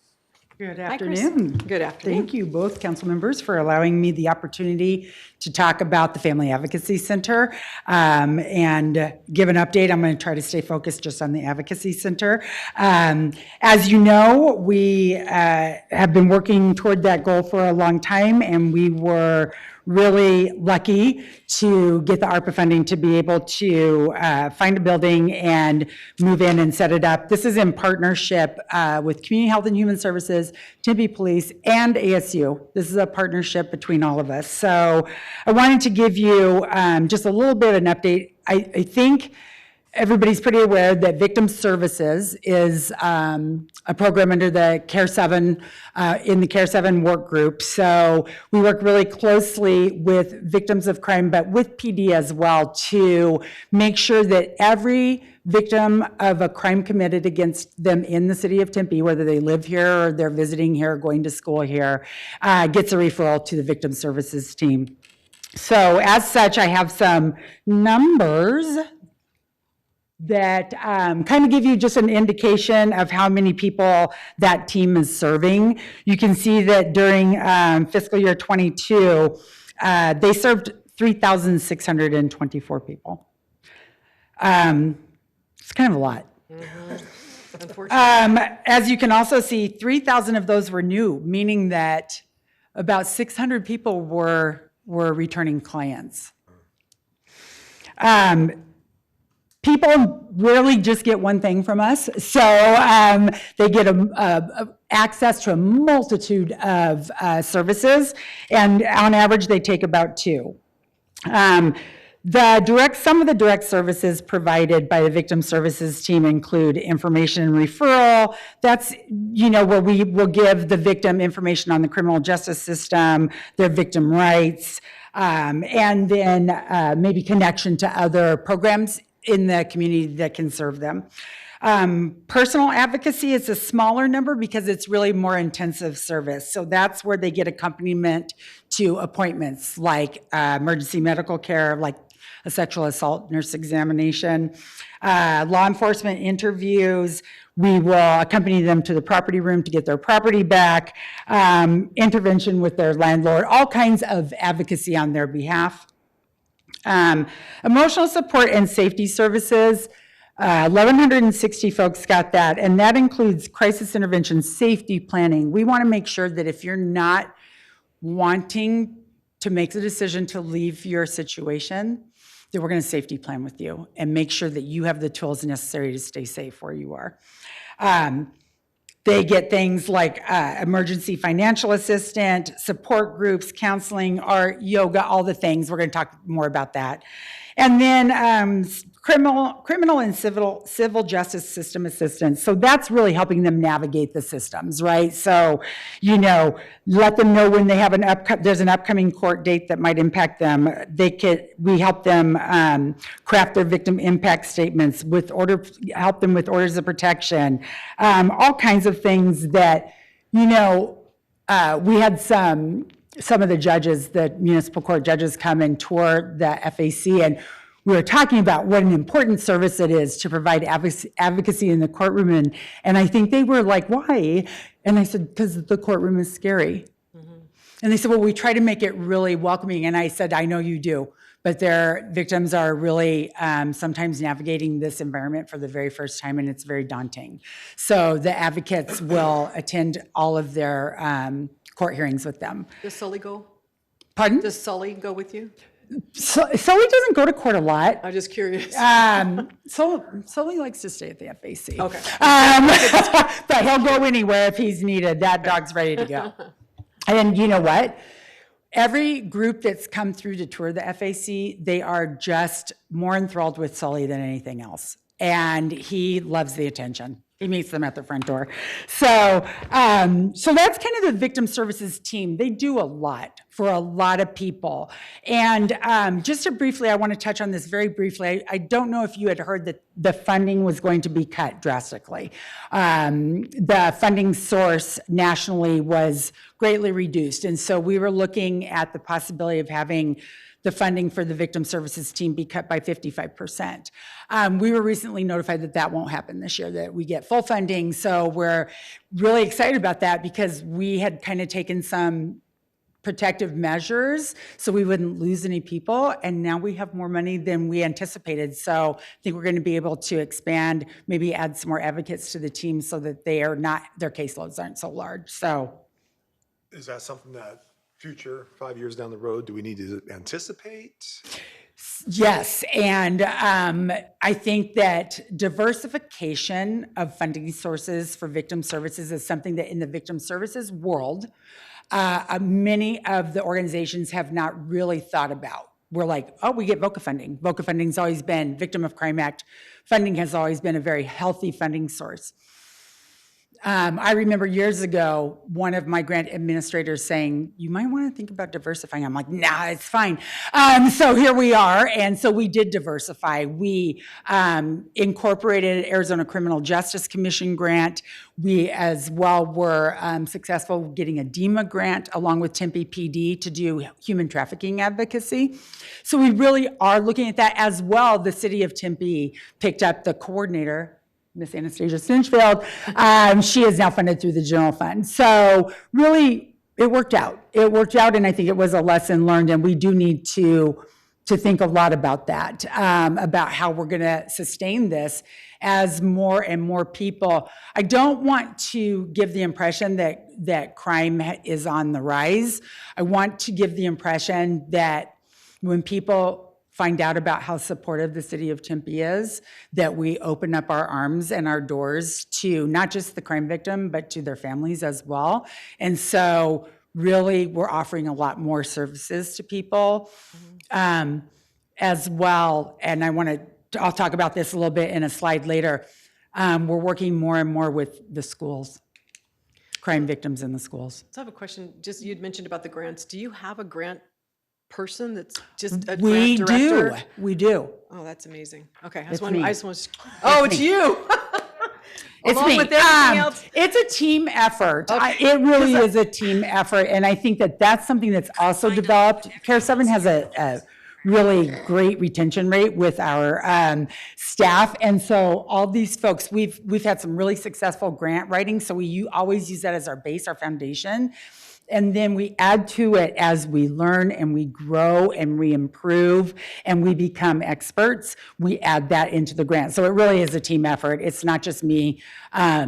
F: Good
A: Hi, Chris.
F: afternoon.
A: Good afternoon.
F: Thank you, both council members, for allowing me the opportunity to talk about the Family Advocacy Center and give an update. I'm going to try to stay focused just on the Advocacy Center. As you know, we have been working toward that goal for a long time, and we were really lucky to get the ARPA funding to be able to find a building and move in and set it up. This is in partnership with Community Health and Human Services, Tempe Police, and ASU. This is a partnership between all of us. So I wanted to give you just a little bit of an update. I think everybody's pretty aware that Victim Services is a program under the Care 7, in the Care 7 work group. So we work really closely with victims of crime, but with PD as well, to make sure that every victim of a crime committed against them in the city of Tempe, whether they live here or they're visiting here or going to school here, gets a referral to the Victim Services team. So as such, I have some numbers that kind of give you just an indication of how many people that team is serving. You can see that during fiscal year 22, they served 3,624 people. It's kind of a lot. As you can also see, 3,000 of those were new, meaning that about 600 people were returning clients. People rarely just get one thing from us, so they get access to a multitude of services, and on average, they take about 2. Some of the direct services provided by the victim services team include information and referral. That's, where we will give the victim information on the criminal justice system, their victim rights, and then maybe connection to other programs in the community that can serve them. Personal advocacy is a smaller number because it's really more intensive service. So that's where they get accompaniment to appointments like emergency medical care, like a sexual assault nurse examination, law enforcement interviews. We will accompany them to the property room to get their property back, intervention with their landlord, all kinds of advocacy on their behalf. Emotional support and safety services, 1,160 folks got that, and that includes crisis intervention, safety planning. We want to make sure that if you're not wanting to make the decision to leave your situation, that we're going to safety plan with you and make sure that you have the tools necessary to stay safe where you are. They get things like emergency financial assistant, support groups, counseling, art, yoga, all the things. We're going to talk more about that. And then criminal and civil justice system assistance. So that's really helping them navigate the systems, right? So, let them know when they have there's an upcoming court date that might impact them. We help them craft their victim impact statements, help them with orders of protection, all kinds of things that, we had some of the judges, the municipal court judges, come and tour the FAC, and we were talking about what an important service it is to provide advocacy in the courtroom, and I think they were like, why? And I said, because the courtroom is scary. Mm-hmm. And they said, well, we try to make it really welcoming, and I said, I know you do, but their victims are really sometimes navigating this environment for the very first time, and it's very daunting. So the advocates will attend all of their court hearings with them.
A: Does Sully go?
F: Pardon?
A: Does Sully go with you?
F: Sully doesn't go to court a lot.
A: I'm just curious.
F: Sully likes to stay at the FAC.
A: Okay.
F: But he'll go anywhere if he's needed. That dog's ready to go. And you know what? Every group that's come through to tour the FAC, they are just more enthralled with Sully than anything else. And he loves the attention. He meets them at the front door. So that's kind of the victim services team. They do a lot for a lot of people. And just to briefly, I want to touch on this very briefly. I don't know if you had heard that the funding was going to be cut drastically. The funding source nationally was greatly reduced. And so we were looking at the possibility of having the funding for the victim services team be cut by 55%. We were recently notified that that won't happen this year, that we get full funding. So we're really excited about that because we had kind of taken some protective measures so we wouldn't lose any people. And now we have more money than we anticipated. So I think we're going to be able to expand, maybe add some more advocates to the team so that their caseloads aren't so large. So
B: Is that something that future 5 years down the road, do we need to anticipate?
F: yes, and I think that diversification of funding sources for victim services is something that in the victim services world, many of the organizations have not really thought about. We're like, oh, we get VOCA funding. VOCA funding's always been, Victim of Crime Act funding has always been a very healthy funding source. I remember years ago, one of my grant administrators saying, you might want to think about diversifying. I'm like, nah, it's fine. So here we are. And so we did diversify. We incorporated Arizona Criminal Justice Commission grant. We as well were successful getting a DEMA grant along with Tempe PD to do human trafficking advocacy. So we really are looking at that as well. The city of Tempe picked up the coordinator, Miss Anastasia Stinchfield. She is now funded through the general fund. So really, it worked out. It worked out, and I think it was a lesson learned, and we do need to think a lot about that, about how we're going to sustain this as more and more people. I don't want to give the impression that crime is on the rise. I want to give the impression that when people find out about how supportive the city of Tempe is, that we open up our arms and our doors to not just the crime victim, but to their families as well. And so really, we're offering a lot more services to people as well. And I'll talk about this a little bit in a slide later. We're working more and more with the schools, crime victims in the schools.
A: So I have a question. Just you'd mentioned about the grants. Do you have a grant person that's just a
F: We
A: grant
F: do,
A: director?
F: we do.
A: Oh, that's amazing. Okay,
F: It's me.
A: Oh, it's you.
F: It's
A: Along
F: me.
A: with everything else.
F: It's a team effort. It really is a team effort, and I think that that's something that's also developed. Care 7 has a really great retention rate with our staff, and so all these folks, we've had some really successful grant writing, so we always use that as our base, our foundation. And then we add to it as we learn and we grow and we improve and we become experts, we add that into the grant. So it really is a team effort. It's not just me at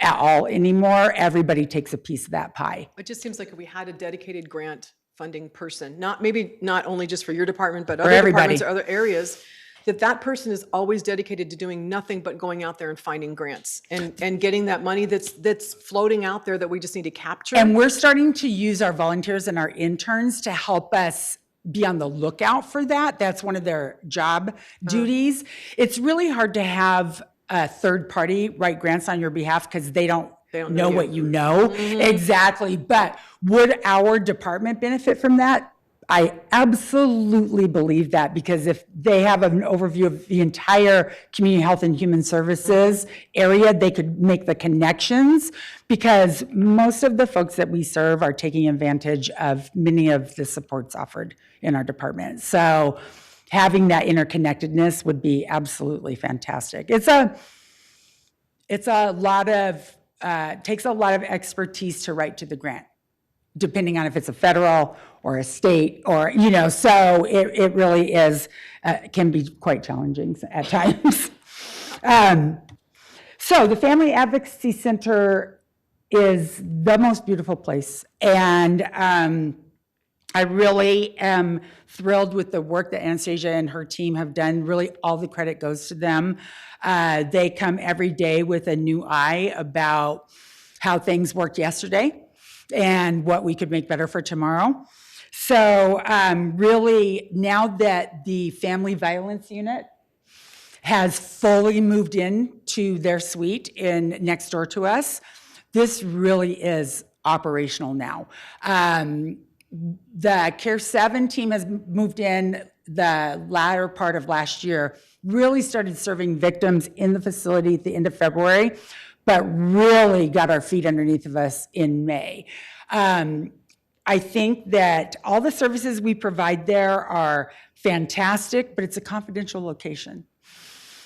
F: all anymore. Everybody takes a piece of that pie.
A: It just seems like if we had a dedicated grant funding person, maybe not only just for your department, but other
F: everybody.
A: departments or other areas, that person is always dedicated to doing nothing but going out there and finding grants and getting that money that's floating out there that we just need to capture.
F: And we're starting to use our volunteers and our interns to help us be on the lookout for that. That's one of their job duties. It's really hard to have a third party write grants on your behalf because they don't know what you know. Exactly. But would our department benefit from that? I absolutely believe that, because if they have an overview of the entire community health and human services area, they could make the connections, because most of the folks that we serve are taking advantage of many of the supports offered in our department. So having that interconnectedness would be absolutely fantastic. It's a lot of, takes a lot of expertise to write to the grant, depending on if it's a federal or a state or, so it really is, can be quite challenging at times. So the Family Advocacy Center is the most beautiful place. And I really am thrilled with the work that Anastasia and her team have done. Really, all the credit goes to them. They come every day with a new eye about how things worked yesterday and what we could make better for tomorrow. So really, now that the Family Violence Unit has fully moved into their suite next door to us, this really is operational now. The Care 7 team has moved in the latter part of last year, really started serving victims in the facility at the end of February, but really got our feet underneath of us in May. I think that all the services we provide there are fantastic, but it's a confidential location.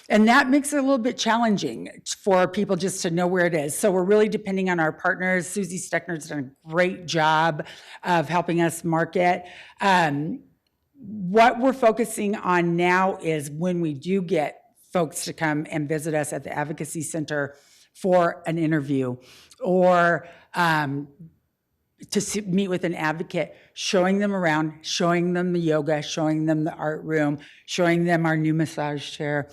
F: And that makes it a little bit challenging for people just to know where it is. So we're really depending on our partners. Susie Steckner's done a great job of helping us market. What we're focusing on now is when we do get folks to come and visit us at the Advocacy Center for an interview or to meet with an advocate, showing them around, showing them the yoga, showing them the art room, showing them our new massage chair,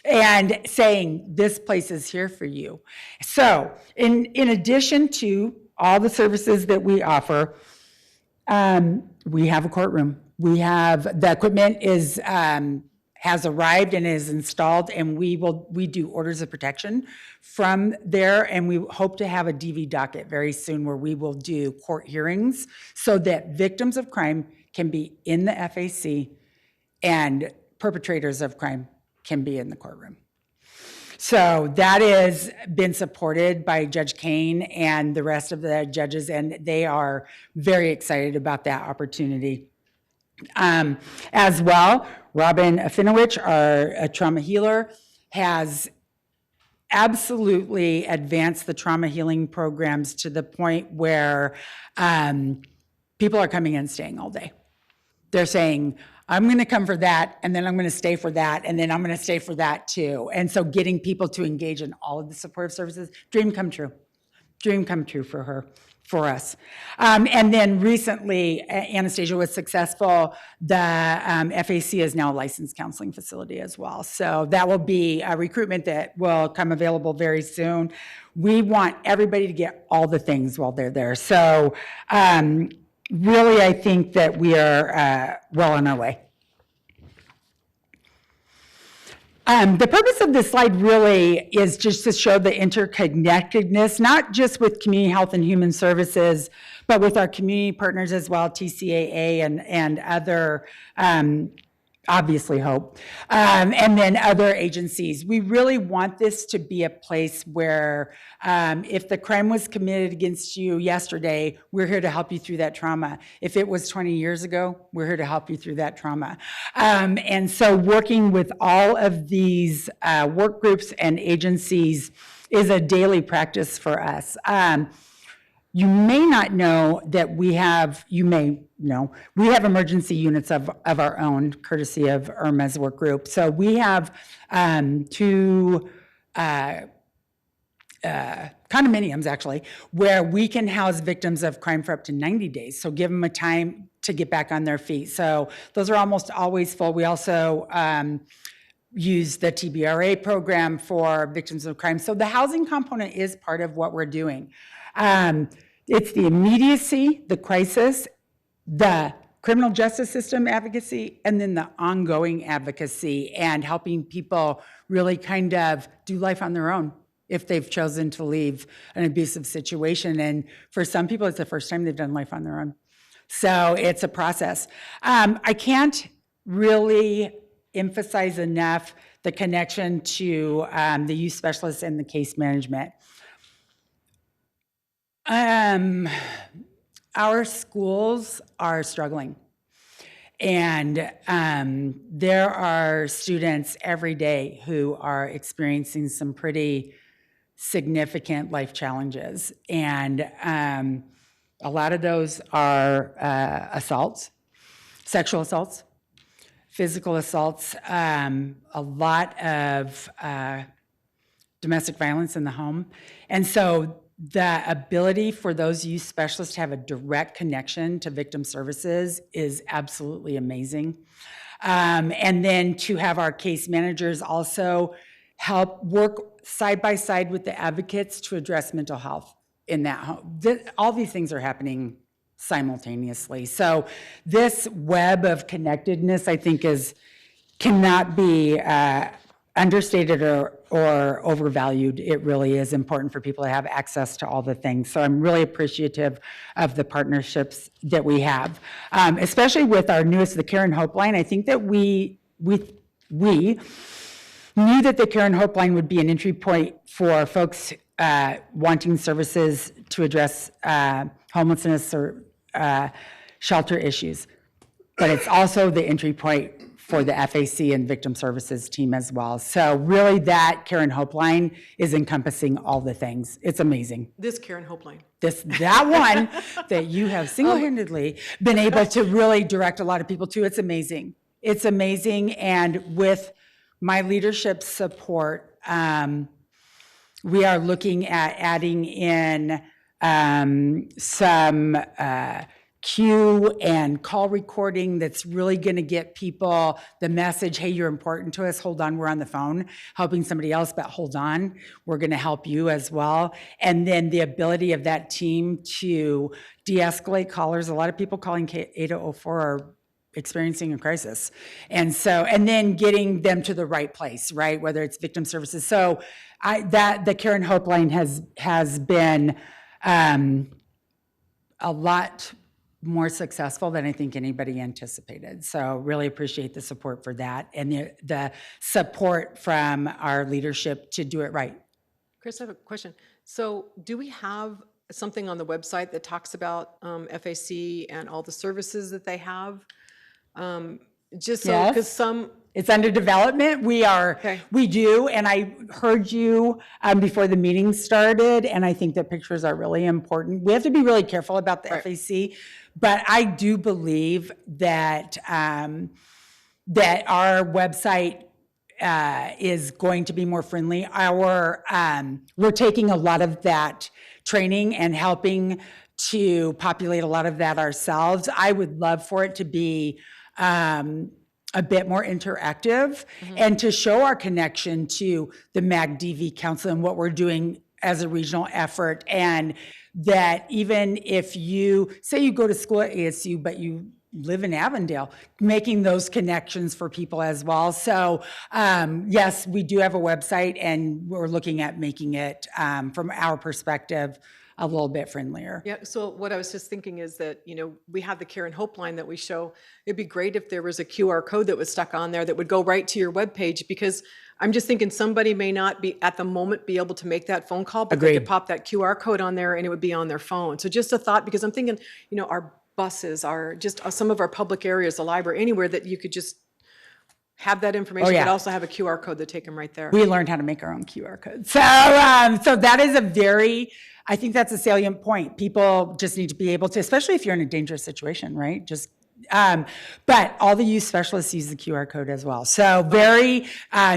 F: and saying, this place is here for you. So in addition to all the services that we offer, we have a courtroom. We have, the equipment has arrived and is installed, and we do orders of protection from there, and we hope to have a DV docket very soon where we will do court hearings so that victims of crime can be in the FAC and perpetrators of crime can be in the courtroom. So that has been supported by Judge Kane and the rest of the judges, and they are very excited about that opportunity. As well, Robin Afinowicz, our trauma healer, has absolutely advanced the trauma healing programs to the point where people are coming and staying all day. They're saying, I'm going to come for that, and then I'm going to stay for that, and then I'm going to stay for that too. And so getting people to engage in all of the supportive services, dream come true for her, for us. And then recently, Anastasia was successful. The FAC is now a licensed counseling facility as well. So that will be a recruitment that will come available very soon. We want everybody to get all the things while they're there. So really, I think that we are well on our way. The purpose of this slide really is just to show the interconnectedness, not just with Community Health and Human Services, but with our community partners as well, TCAA and other, obviously HOPE, and then other agencies. We really want this to be a place where if the crime was committed against you yesterday, we're here to help you through that trauma. If it was 20 years ago, we're here to help you through that trauma. And so working with all of these work groups and agencies is a daily practice for us. You may not know that we have emergency units of our own, courtesy of Irma's work group. So we have two condominiums, actually, where we can house victims of crime for up to 90 days. So give them a time to get back on their feet. So those are almost always full. We also use the TBRA program for victims of crime. So the housing component is part of what we're doing. It's the immediacy, the crisis, the criminal justice system advocacy, and then the ongoing advocacy and helping people really kind of do life on their own if they've chosen to leave an abusive situation. And for some people, it's the first time they've done life on their own. So it's a process. I can't really emphasize enough the connection to the youth specialists and the case management. Our schools are struggling, and there are students every day who are experiencing some pretty significant life challenges, and a lot of those are assaults, sexual assaults, physical assaults, a lot of domestic violence in the home. And so the ability for those youth specialists to have a direct connection to victim services is absolutely amazing. And then to have our case managers also help work side by side with the advocates to address mental health in that home. All these things are happening simultaneously. So this web of connectedness, I think, cannot be understated or overvalued. It really is important for people to have access to all the things. So I'm really appreciative of the partnerships that we have, especially with our newest, the Care and Hope line. I think that we knew that the Care and Hope line would be an entry point for folks wanting services to address homelessness or shelter issues. But it's also the entry point for the FAC and victim services team as well. So really that Care and Hope line is encompassing all the things. It's amazing.
A: This Karen Hope line.
F: That one that you have single-handedly been able to really direct a lot of people to, it's amazing. It's amazing, and with my leadership support, we are looking at adding in some cue and call recording that's really going to get people the message, hey, you're important to us, hold on, we're on the phone helping somebody else, but hold on, we're going to help you as well. And then the ability of that team to de-escalate callers. A lot of people calling 8004 are experiencing a crisis. And so, and then getting them to the right place, right? Whether it's victim services. So the Karen Hope line has been a lot more successful than I think anybody anticipated. So really appreciate the support for that and the support from our leadership to do it right.
A: Chris, I have a question. So do we have something on the website that talks about FAC and all the services that they have? Just so,
F: Yes.
A: because some,
F: It's under development.
A: Okay.
F: We do, and I heard you before the meeting started, and I think that pictures are really important. We have to be really careful about the
A: Right.
F: FAC, but I do believe that that our website is going to be more friendly. We're taking a lot of that training and helping to populate a lot of that ourselves. I would love for it to be a bit more interactive and to show our connection to the MACDV Council and what we're doing as a regional effort. And that even if you say you go to school at ASU, but you live in Avondale, making those connections for people as well. So yes, we do have a website and we're looking at making it from our perspective a little bit friendlier.
A: yeah, so what I was just thinking is that, we have the Karen Hope line that we show. It'd be great if there was a QR code that was stuck on there that would go right to your webpage, because I'm just thinking somebody may not be at the moment be able to make that phone call, but they could
F: Agreed.
A: pop that QR code on there and it would be on their phone. So just a thought, because I'm thinking, our buses are just some of our public areas, the library, anywhere that you could just have that information,
F: yeah.
A: but also have a QR code that take them right there.
F: We learned how to make our own QR code. So, so that is I think that's a salient point. People just need to be able to, especially if you're in a dangerous situation, right? But all the youth specialists use the QR code as well. So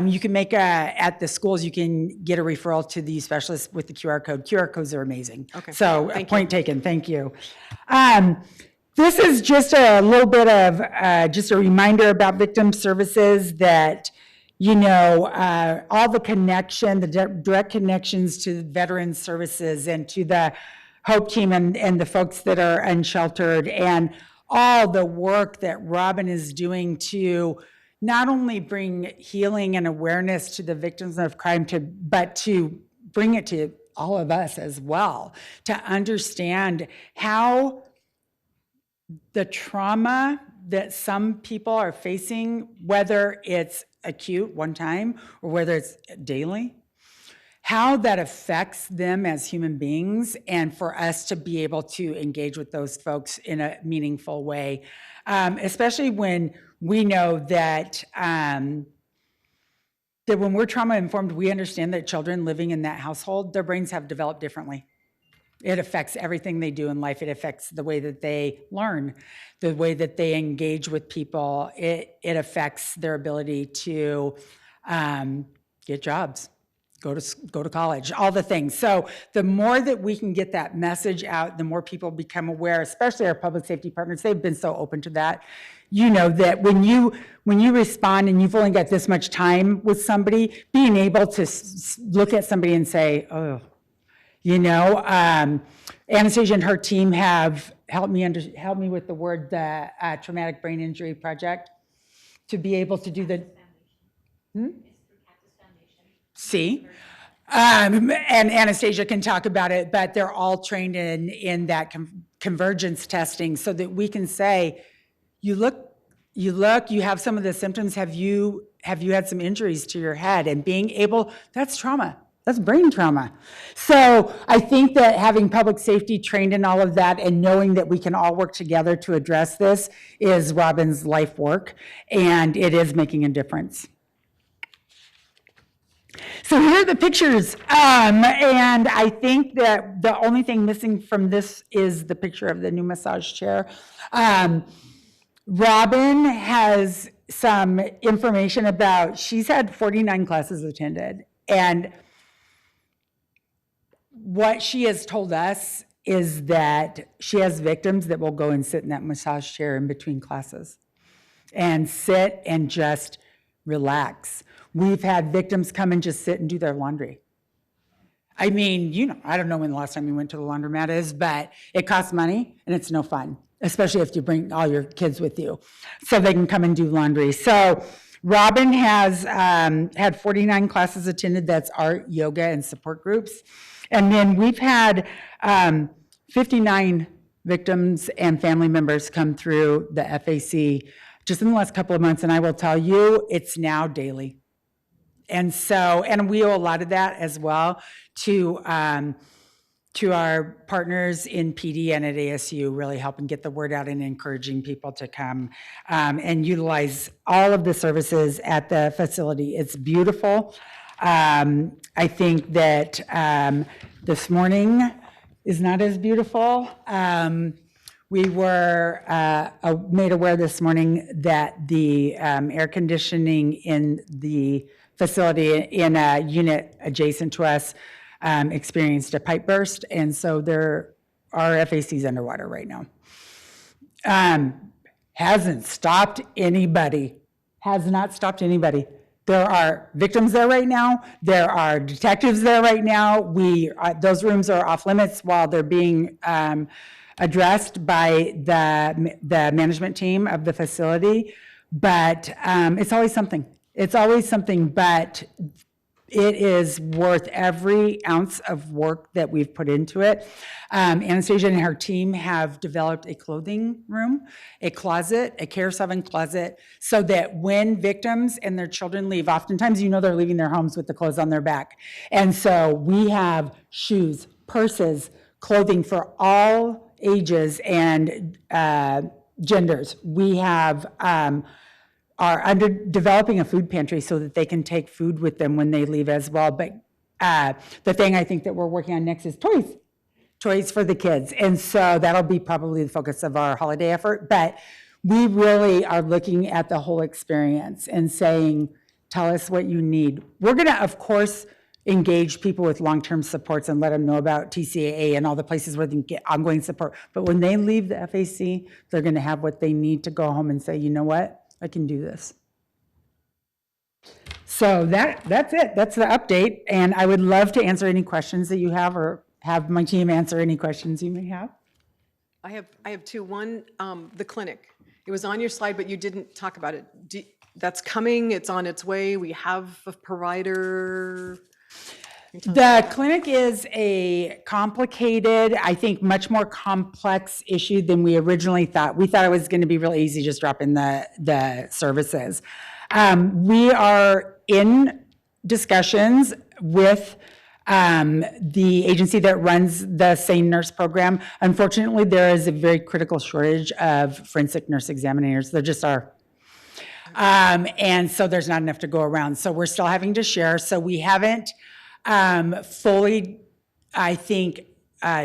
F: you can make at the schools, you can get a referral to the youth specialists with the QR code. QR codes are amazing.
A: Okay.
F: So
A: Thank you.
F: point taken. Thank you. This is just a little bit of just a reminder about victim services that, all the connection, the direct connections to veteran services and to the Hope team and the folks that are unsheltered, and all the work that Robin is doing to not only bring healing and awareness to the victims of crime, but to bring it to all of us as well, to understand how the trauma that some people are facing, whether it's acute one time or whether it's daily, how that affects them as human beings, and for us to be able to engage with those folks in a meaningful way, especially when we know that that when we're trauma informed, we understand that children living in that household, their brains have developed differently. It affects everything they do in life. It affects the way that they learn, the way that they engage with people. It affects their ability to get jobs, go to college, all the things. So the more that we can get that message out, the more people become aware, especially our public safety partners. They've been so open to that. That when you respond and you've only got this much time with somebody, being able to look at somebody and say, oh, Anastasia and her team have helped me with the word, the Traumatic Brain Injury Project, to be able to do the. See? And Anastasia can talk about it, but they're all trained in that convergence testing so that we can say, you have some of the symptoms, have you had some injuries to your head? And being able, that's trauma. That's brain trauma. So I think that having public safety trained in all of that and knowing that we can all work together to address this is Robin's life work, and it is making a difference. So here are the pictures, and I think that the only thing missing from this is the picture of the new massage chair. Robin has some information about, she's had 49 classes attended, and what she has told us is that she has victims that will go and sit in that massage chair in between classes and sit and just relax. We've had victims come and just sit and do their laundry. I mean, I don't know when the last time you went to the laundromat is, but it costs money and it's no fun. especially if you bring all your kids with you, so they can come and do laundry. So Robin has had 49 classes attended. That's art, yoga, and support groups. And then we've had 59 victims and family members come through the FAC just in the last couple of months. And I will tell you, it's now daily. And so, and we owe a lot of that as well to our partners in PD and at ASU, really helping get the word out and encouraging people to come and utilize all of the services at the facility. It's beautiful. I think that this morning is not as beautiful. We were made aware this morning that the air conditioning in the facility in a unit adjacent to us experienced a pipe burst, and so our FAC's underwater right now. Hasn't stopped anybody. Has not stopped anybody. There are victims there right now. There are detectives there right now. Those rooms are off limits while they're being addressed by the management team of the facility. But it's always something. It's always something, but it is worth every ounce of work that we've put into it. Anastasia and her team have developed a clothing room, a closet, a Care 7 closet, so that when victims and their children leave, oftentimes they're leaving their homes with the clothes on their back. And so we have shoes, purses, clothing for all ages and genders. We have are developing a food pantry so that they can take food with them when they leave as well. But the thing I think that we're working on next is toys for the kids. And so that'll be probably the focus of our holiday effort. But we really are looking at the whole experience and saying, tell us what you need. We're gonna, of course, engage people with long-term supports and let them know about TCAA and all the places where they can get ongoing support. But when they leave the FAC, they're gonna have what they need to go home and say, you know what? I can do this. So that's it. That's the update. And I would love to answer any questions that you have or have my team answer any questions you may have.
A: I have two. One, the clinic. It was on your slide, but you didn't talk about it. That's coming. It's on its way. We have a provider.
F: The clinic is a complicated, I think much more complex issue than we originally thought. We thought it was going to be really easy, just drop in the services. We are in discussions with the agency that runs the SANE nurse program. Unfortunately, there is a very critical shortage of forensic nurse examiners. There just are. And so there's not enough to go around. So we're still having to share. So we haven't fully, I think,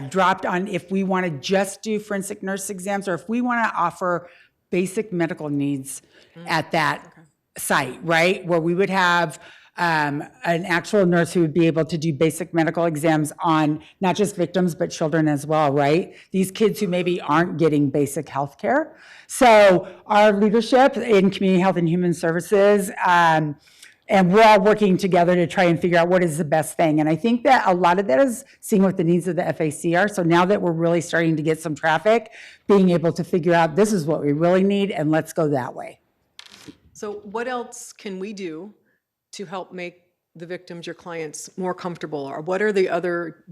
F: dropped on if we want to just do forensic nurse exams or if we want to offer basic medical needs at that site, right? Where we would have an actual nurse who would be able to do basic medical exams on not just victims, but children as well, right? These kids who maybe aren't getting basic health care. So our leadership in Community Health and Human Services, and we're all working together to try and figure out what is the best thing. And I think that a lot of that is seeing what the needs of the FAC are. So now that we're really starting to get some traffic, being able to figure out this is what we really need and let's go that way.
A: So what else can we do to help make the victims, your clients, more comfortable? Or what are the other,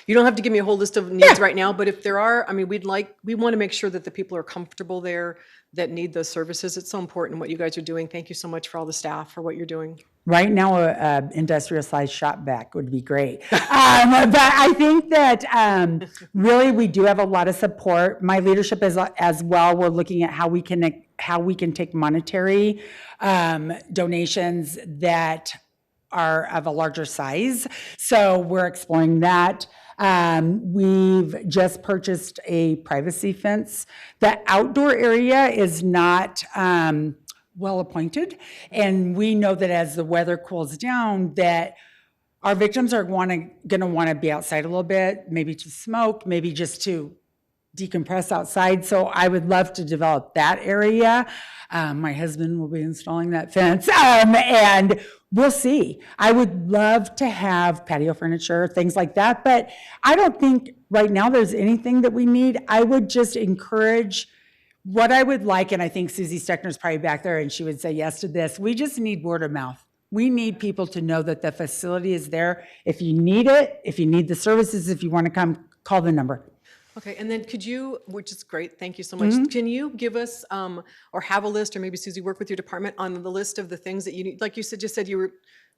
A: you don't have to give me a whole list of needs right now, but if there are, I mean, we want to make sure that the people are comfortable there that need those services. It's so important what you guys are doing. Thank you so much for all the staff for what you're doing.
F: Right now, a industrial size shop vac would be great. But I think that really we do have a lot of support. My leadership is as well. We're looking at how we can take monetary donations that are of a larger size. So we're exploring that. We've just purchased a privacy fence. The outdoor area is not well appointed. And we know that as the weather cools down, that our victims are gonna wanna be outside a little bit, maybe to smoke, maybe just to decompress outside. So I would love to develop that area. My husband will be installing that fence, and we'll see. I would love to have patio furniture, things like that, but I don't think right now there's anything that we need. I would just encourage what I would like, and I think Susie Steckner's probably back there and she would say yes to this. We just need word of mouth. We need people to know that the facility is there. If you need it, if you need the services, if you want to come, call the number.
A: Okay, and then could you, which is great, thank you so much. Can you give us, or have a list, or maybe Susie, work with your department on the list of the things that you need? Like you said, just said you were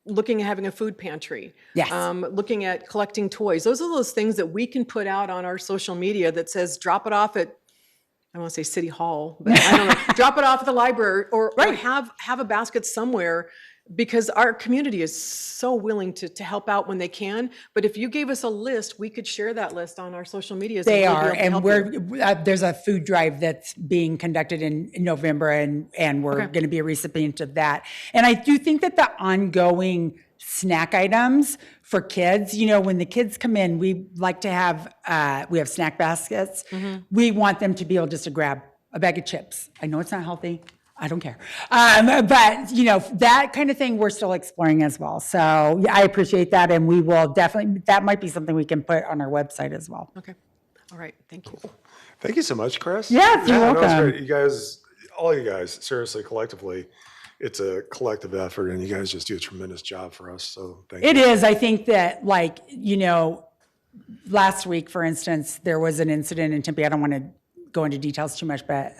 A: looking at having a food pantry.
F: Yes.
A: Looking at collecting toys. Those are those things that we can put out on our social media that says, drop it off at, I want to say City Hall, but I don't know, drop it off at the library, or have a basket somewhere, because our community is so willing to help out when they can. But if you gave us a list, we could share that list on our social medias.
F: They
A: and
F: are,
A: we'd be able
F: and
A: to help you.
F: there's a food drive that's being conducted in November, and we're going to be a recipient of that. And I do think that the ongoing snack items for kids, when the kids come in, we like to have, we have snack baskets. We want them to be able just to grab a bag of chips. I know it's not healthy. I don't care. But, that kind of thing we're still exploring as well. So yeah, I appreciate that. And we will definitely, that might be something we can put on our website as well.
A: Okay, all right, thank you.
B: Thank you so much, Chris.
F: Yes, you're
B: no, it's
F: welcome.
B: great. You guys, all you guys, seriously, collectively, it's a collective effort, and you guys just do a tremendous job for us. So thank you.
F: It is. I think that, last week, for instance, there was an incident in Tempe. I don't want to go into details too much, but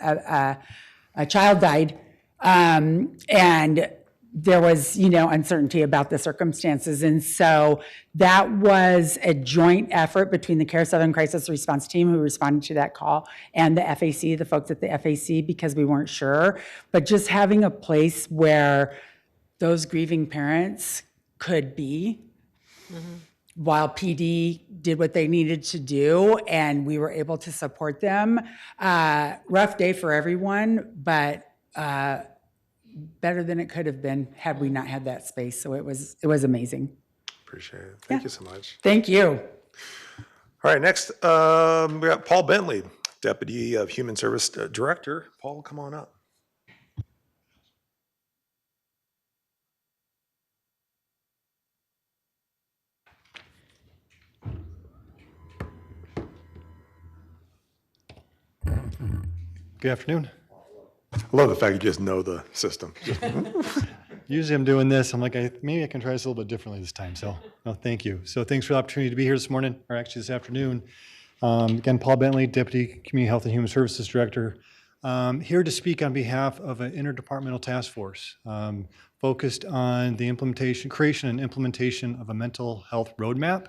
F: a child died, and there was, uncertainty about the circumstances. And so that was a joint effort between the Care Southern Crisis Response Team, who responded to that call, and the FAC, the folks at the FAC, because we weren't sure. But just having a place where those grieving parents could be, while PD did what they needed to do, and we were able to support them. Rough day for everyone, but better than it could have been had we not had that space. So it was amazing.
B: Appreciate it. Thank you so much.
F: Thank you.
B: All right, next, we got Paul Bentley, Deputy of Human Service Director. Paul, come on up.
G: Good afternoon.
B: I love the fact you just know the system.
G: Usually I'm doing this. I'm like, maybe I can try this a little bit differently this time. So, no, thank you. So thanks for the opportunity to be here this morning, or actually this afternoon. Again, Paul Bentley, Deputy Community Health and Human Services Director, here to speak on behalf of an interdepartmental task force focused on the creation and implementation of a mental health roadmap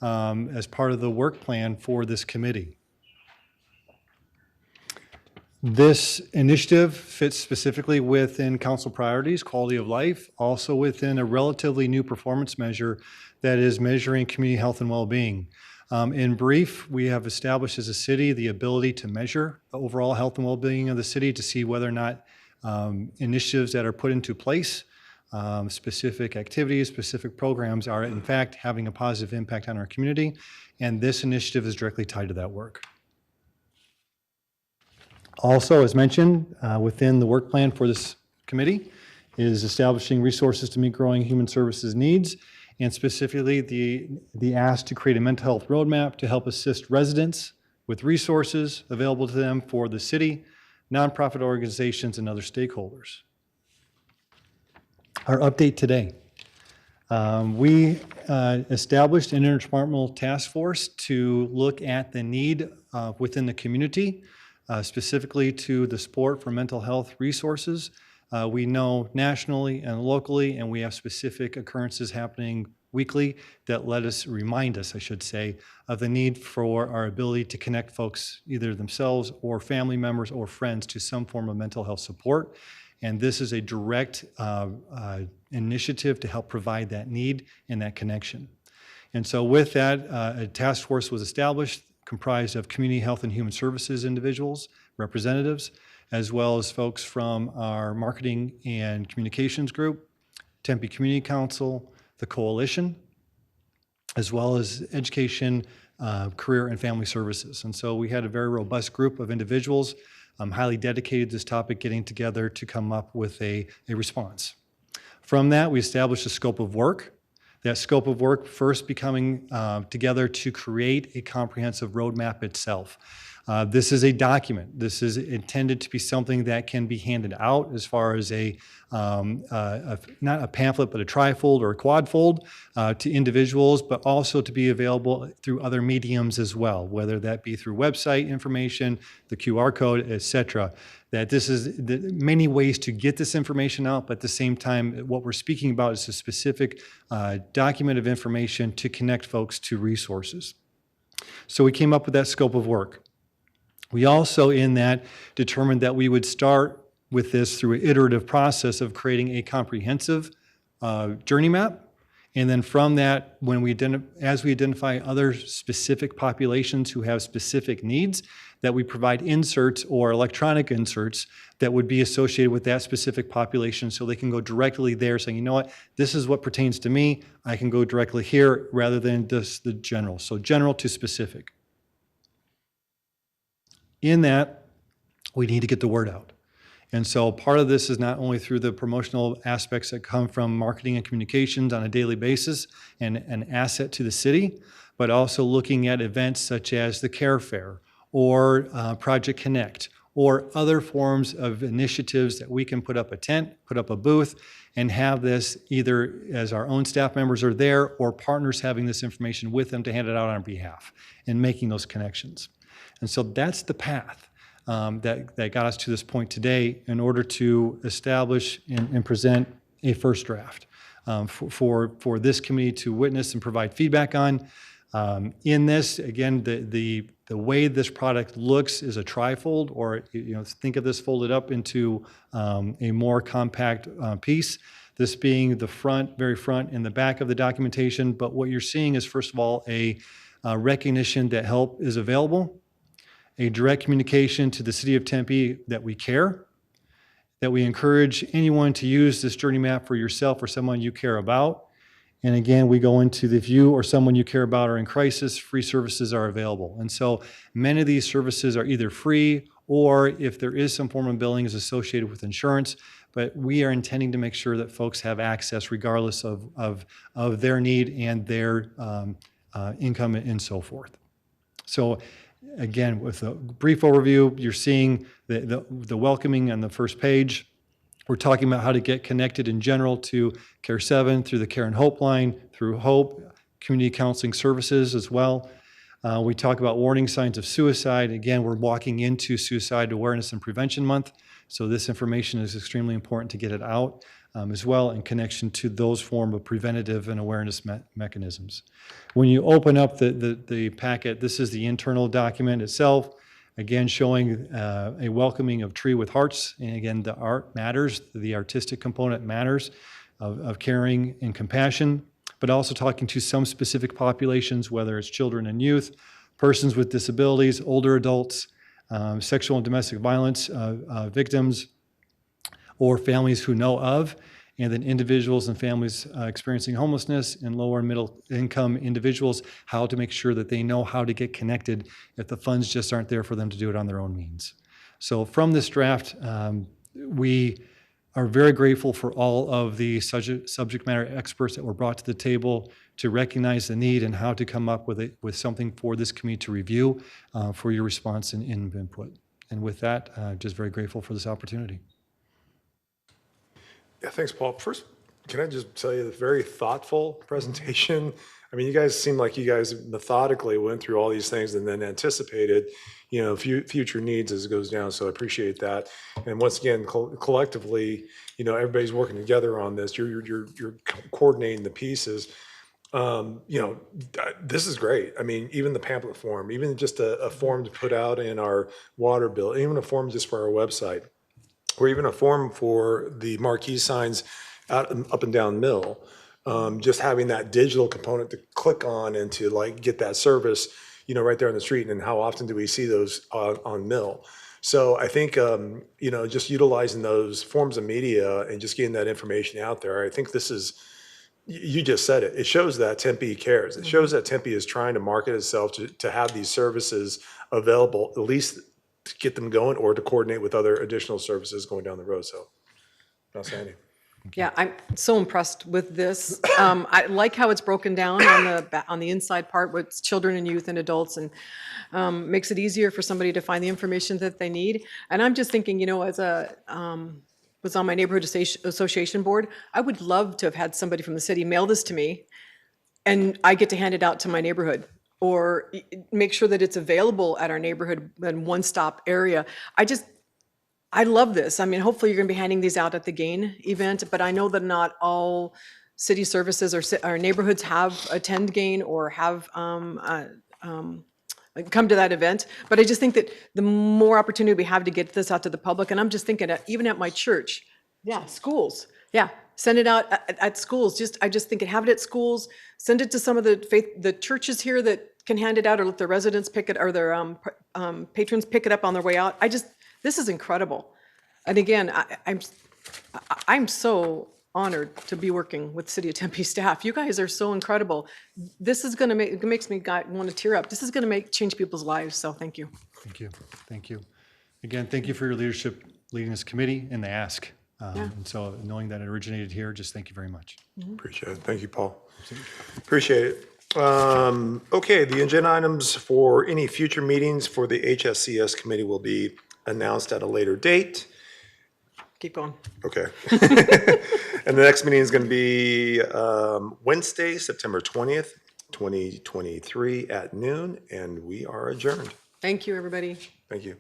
G: as part of the work plan for this committee. This initiative fits specifically within council priorities, quality of life, also within a relatively new performance measure that is measuring community health and well-being. In brief, we have established as a city the ability to measure the overall health and well-being of the city to see whether or not initiatives that are put into place, specific activities, specific programs are in fact having a positive impact on our community. And this initiative is directly tied to that work. Also, as mentioned, within the work plan for this committee is establishing resources to meet growing human services needs, and specifically the ask to create a mental health roadmap to help assist residents with resources available to them for the city, nonprofit organizations, and other stakeholders. Our update today. We established an interdepartmental task force to look at the need within the community, specifically to the support for mental health resources. We know nationally and locally, and we have specific occurrences happening weekly that remind us, I should say, of the need for our ability to connect folks, either themselves or family members or friends, to some form of mental health support. And this is a direct initiative to help provide that need and that connection. And so with that, a task force was established comprised of community health and human services individuals, representatives, as well as folks from our marketing and communications group, Tempe Community Council, the Coalition, as well as education Career and Family Services. And so we had a very robust group of individuals highly dedicated to this topic getting together to come up with a response. From that, we established a scope of work. That scope of work first becoming together to create a comprehensive roadmap itself. This is a document. This is intended to be something that can be handed out as far as not a pamphlet, but a trifold or a quadfold to individuals, but also to be available through other mediums as well, whether that be through website information, the QR code, et cetera. That this is many ways to get this information out, but at the same time, what we're speaking about is a specific document of information to connect folks to resources. So we came up with that scope of work. We also, in that, determined that we would start with this through an iterative process of creating a comprehensive journey map. And then from that, as we identify other specific populations who have specific needs, that we provide inserts or electronic inserts that would be associated with that specific population so they can go directly there saying, you know what, this is what pertains to me. I can go directly here rather than just the general. So general to specific. In that, we need to get the word out. And so part of this is not only through the promotional aspects that come from marketing and communications on a daily basis and an asset to the city, but also looking at events such as the Care Fair or Project Connect or other forms of initiatives that we can put up a tent, put up a booth, and have this either as our own staff members are there or partners having this information with them to hand it out on our behalf and making those connections. And so that's the path that got us to this point today in order to establish and present a first draft for this committee to witness and provide feedback on. In this, again, the way this product looks is a trifold, or think of this folded up into a more compact piece. This being the front, very front, and the back of the documentation. But what you're seeing is, first of all, a recognition that help is available. A direct communication to the city of Tempe that we care, that we encourage anyone to use this journey map for yourself or someone you care about. And again, we go into the if you or someone you care about are in crisis, free services are available. And so many of these services are either free or if there is some form of billing is associated with insurance, but we are intending to make sure that folks have access regardless of their need and their income and so forth. So again, with a brief overview, you're seeing the welcoming on the first page. We're talking about how to get connected in general to Care 7 through the Care and Hope line, through Hope, community counseling services as well. We talk about warning signs of suicide. Again, we're walking into Suicide Awareness and Prevention Month, so this information is extremely important to get it out as well in connection to those form of preventative and awareness mechanisms. When you open up the packet, this is the internal document itself, again showing a welcoming of Tree with Hearts, and again the art matters, the artistic component matters of caring and compassion, but also talking to some specific populations, whether it's children and youth, persons with disabilities, older adults, sexual and domestic violence victims, or families who know of, and then individuals and families experiencing homelessness and lower and middle income individuals, how to make sure that they know how to get connected if the funds just aren't there for them to do it on their own means. So from this draft, we are very grateful for all of the subject matter experts that were brought to the table to recognize the need and how to come up with something for this committee to review for your response and input. And with that, just very grateful for this opportunity.
B: Yeah, thanks, Paul. First, can I just tell you, the very thoughtful presentation. I mean, you guys seem like you guys methodically went through all these things and then anticipated, future needs as it goes down. So I appreciate that. And once again, collectively, everybody's working together on this. You're coordinating the pieces. This is great. I mean, even the pamphlet form, even just a form to put out in our water bill, even a form just for our website, or even a form for the marquee signs up and down Mill. Just having that digital component to click on and to get that service, right there on the street. And how often do we see those on Mill? So I think, just utilizing those forms of media and just getting that information out there, I think this is You just said it. It shows that Tempe cares. It shows that Tempe is trying to market itself to have these services available, at least to get them going or to coordinate with other additional services going down the road. So, outstanding.
A: Yeah, I'm so impressed with this. I like how it's broken down on the inside part with children and youth and adults, and makes it easier for somebody to find the information that they need. And I'm just thinking, you know, as a was on my neighborhood association board, I would love to have had somebody from the city mail this to me, and I get to hand it out to my neighborhood, or make sure that it's available at our neighborhood and one-stop area. I love this. I mean, hopefully you're going to be handing these out at the GAIN event, but I know that not all city services or neighborhoods have attend GAIN or have come to that event. But I just think that the more opportunity we have to get this out to the public, and I'm just thinking, even at my church, yeah, schools, yeah, send it out at schools. I just think have it at schools, send it to some of the churches here that can hand it out, or let their residents pick it, or their patrons pick it up on their way out. This is incredible. And again, I'm so honored to be working with City of Tempe staff. You guys are so incredible. This is going to it makes me want to tear up. This is going to change people's lives. So thank you.
G: Thank you. Thank you. Again, thank you for your leadership leading this committee and the ask. And so knowing that it originated here, just thank you very much.
B: Appreciate it. Thank you, Paul. Appreciate it. Okay, the agenda items for any future meetings for the HSCS committee will be announced at a later date.
A: Keep going.
B: Okay. And the next meeting is going to be Wednesday, September 20th, 2023 at noon, and we are adjourned.
A: Thank you, everybody.
B: Thank you.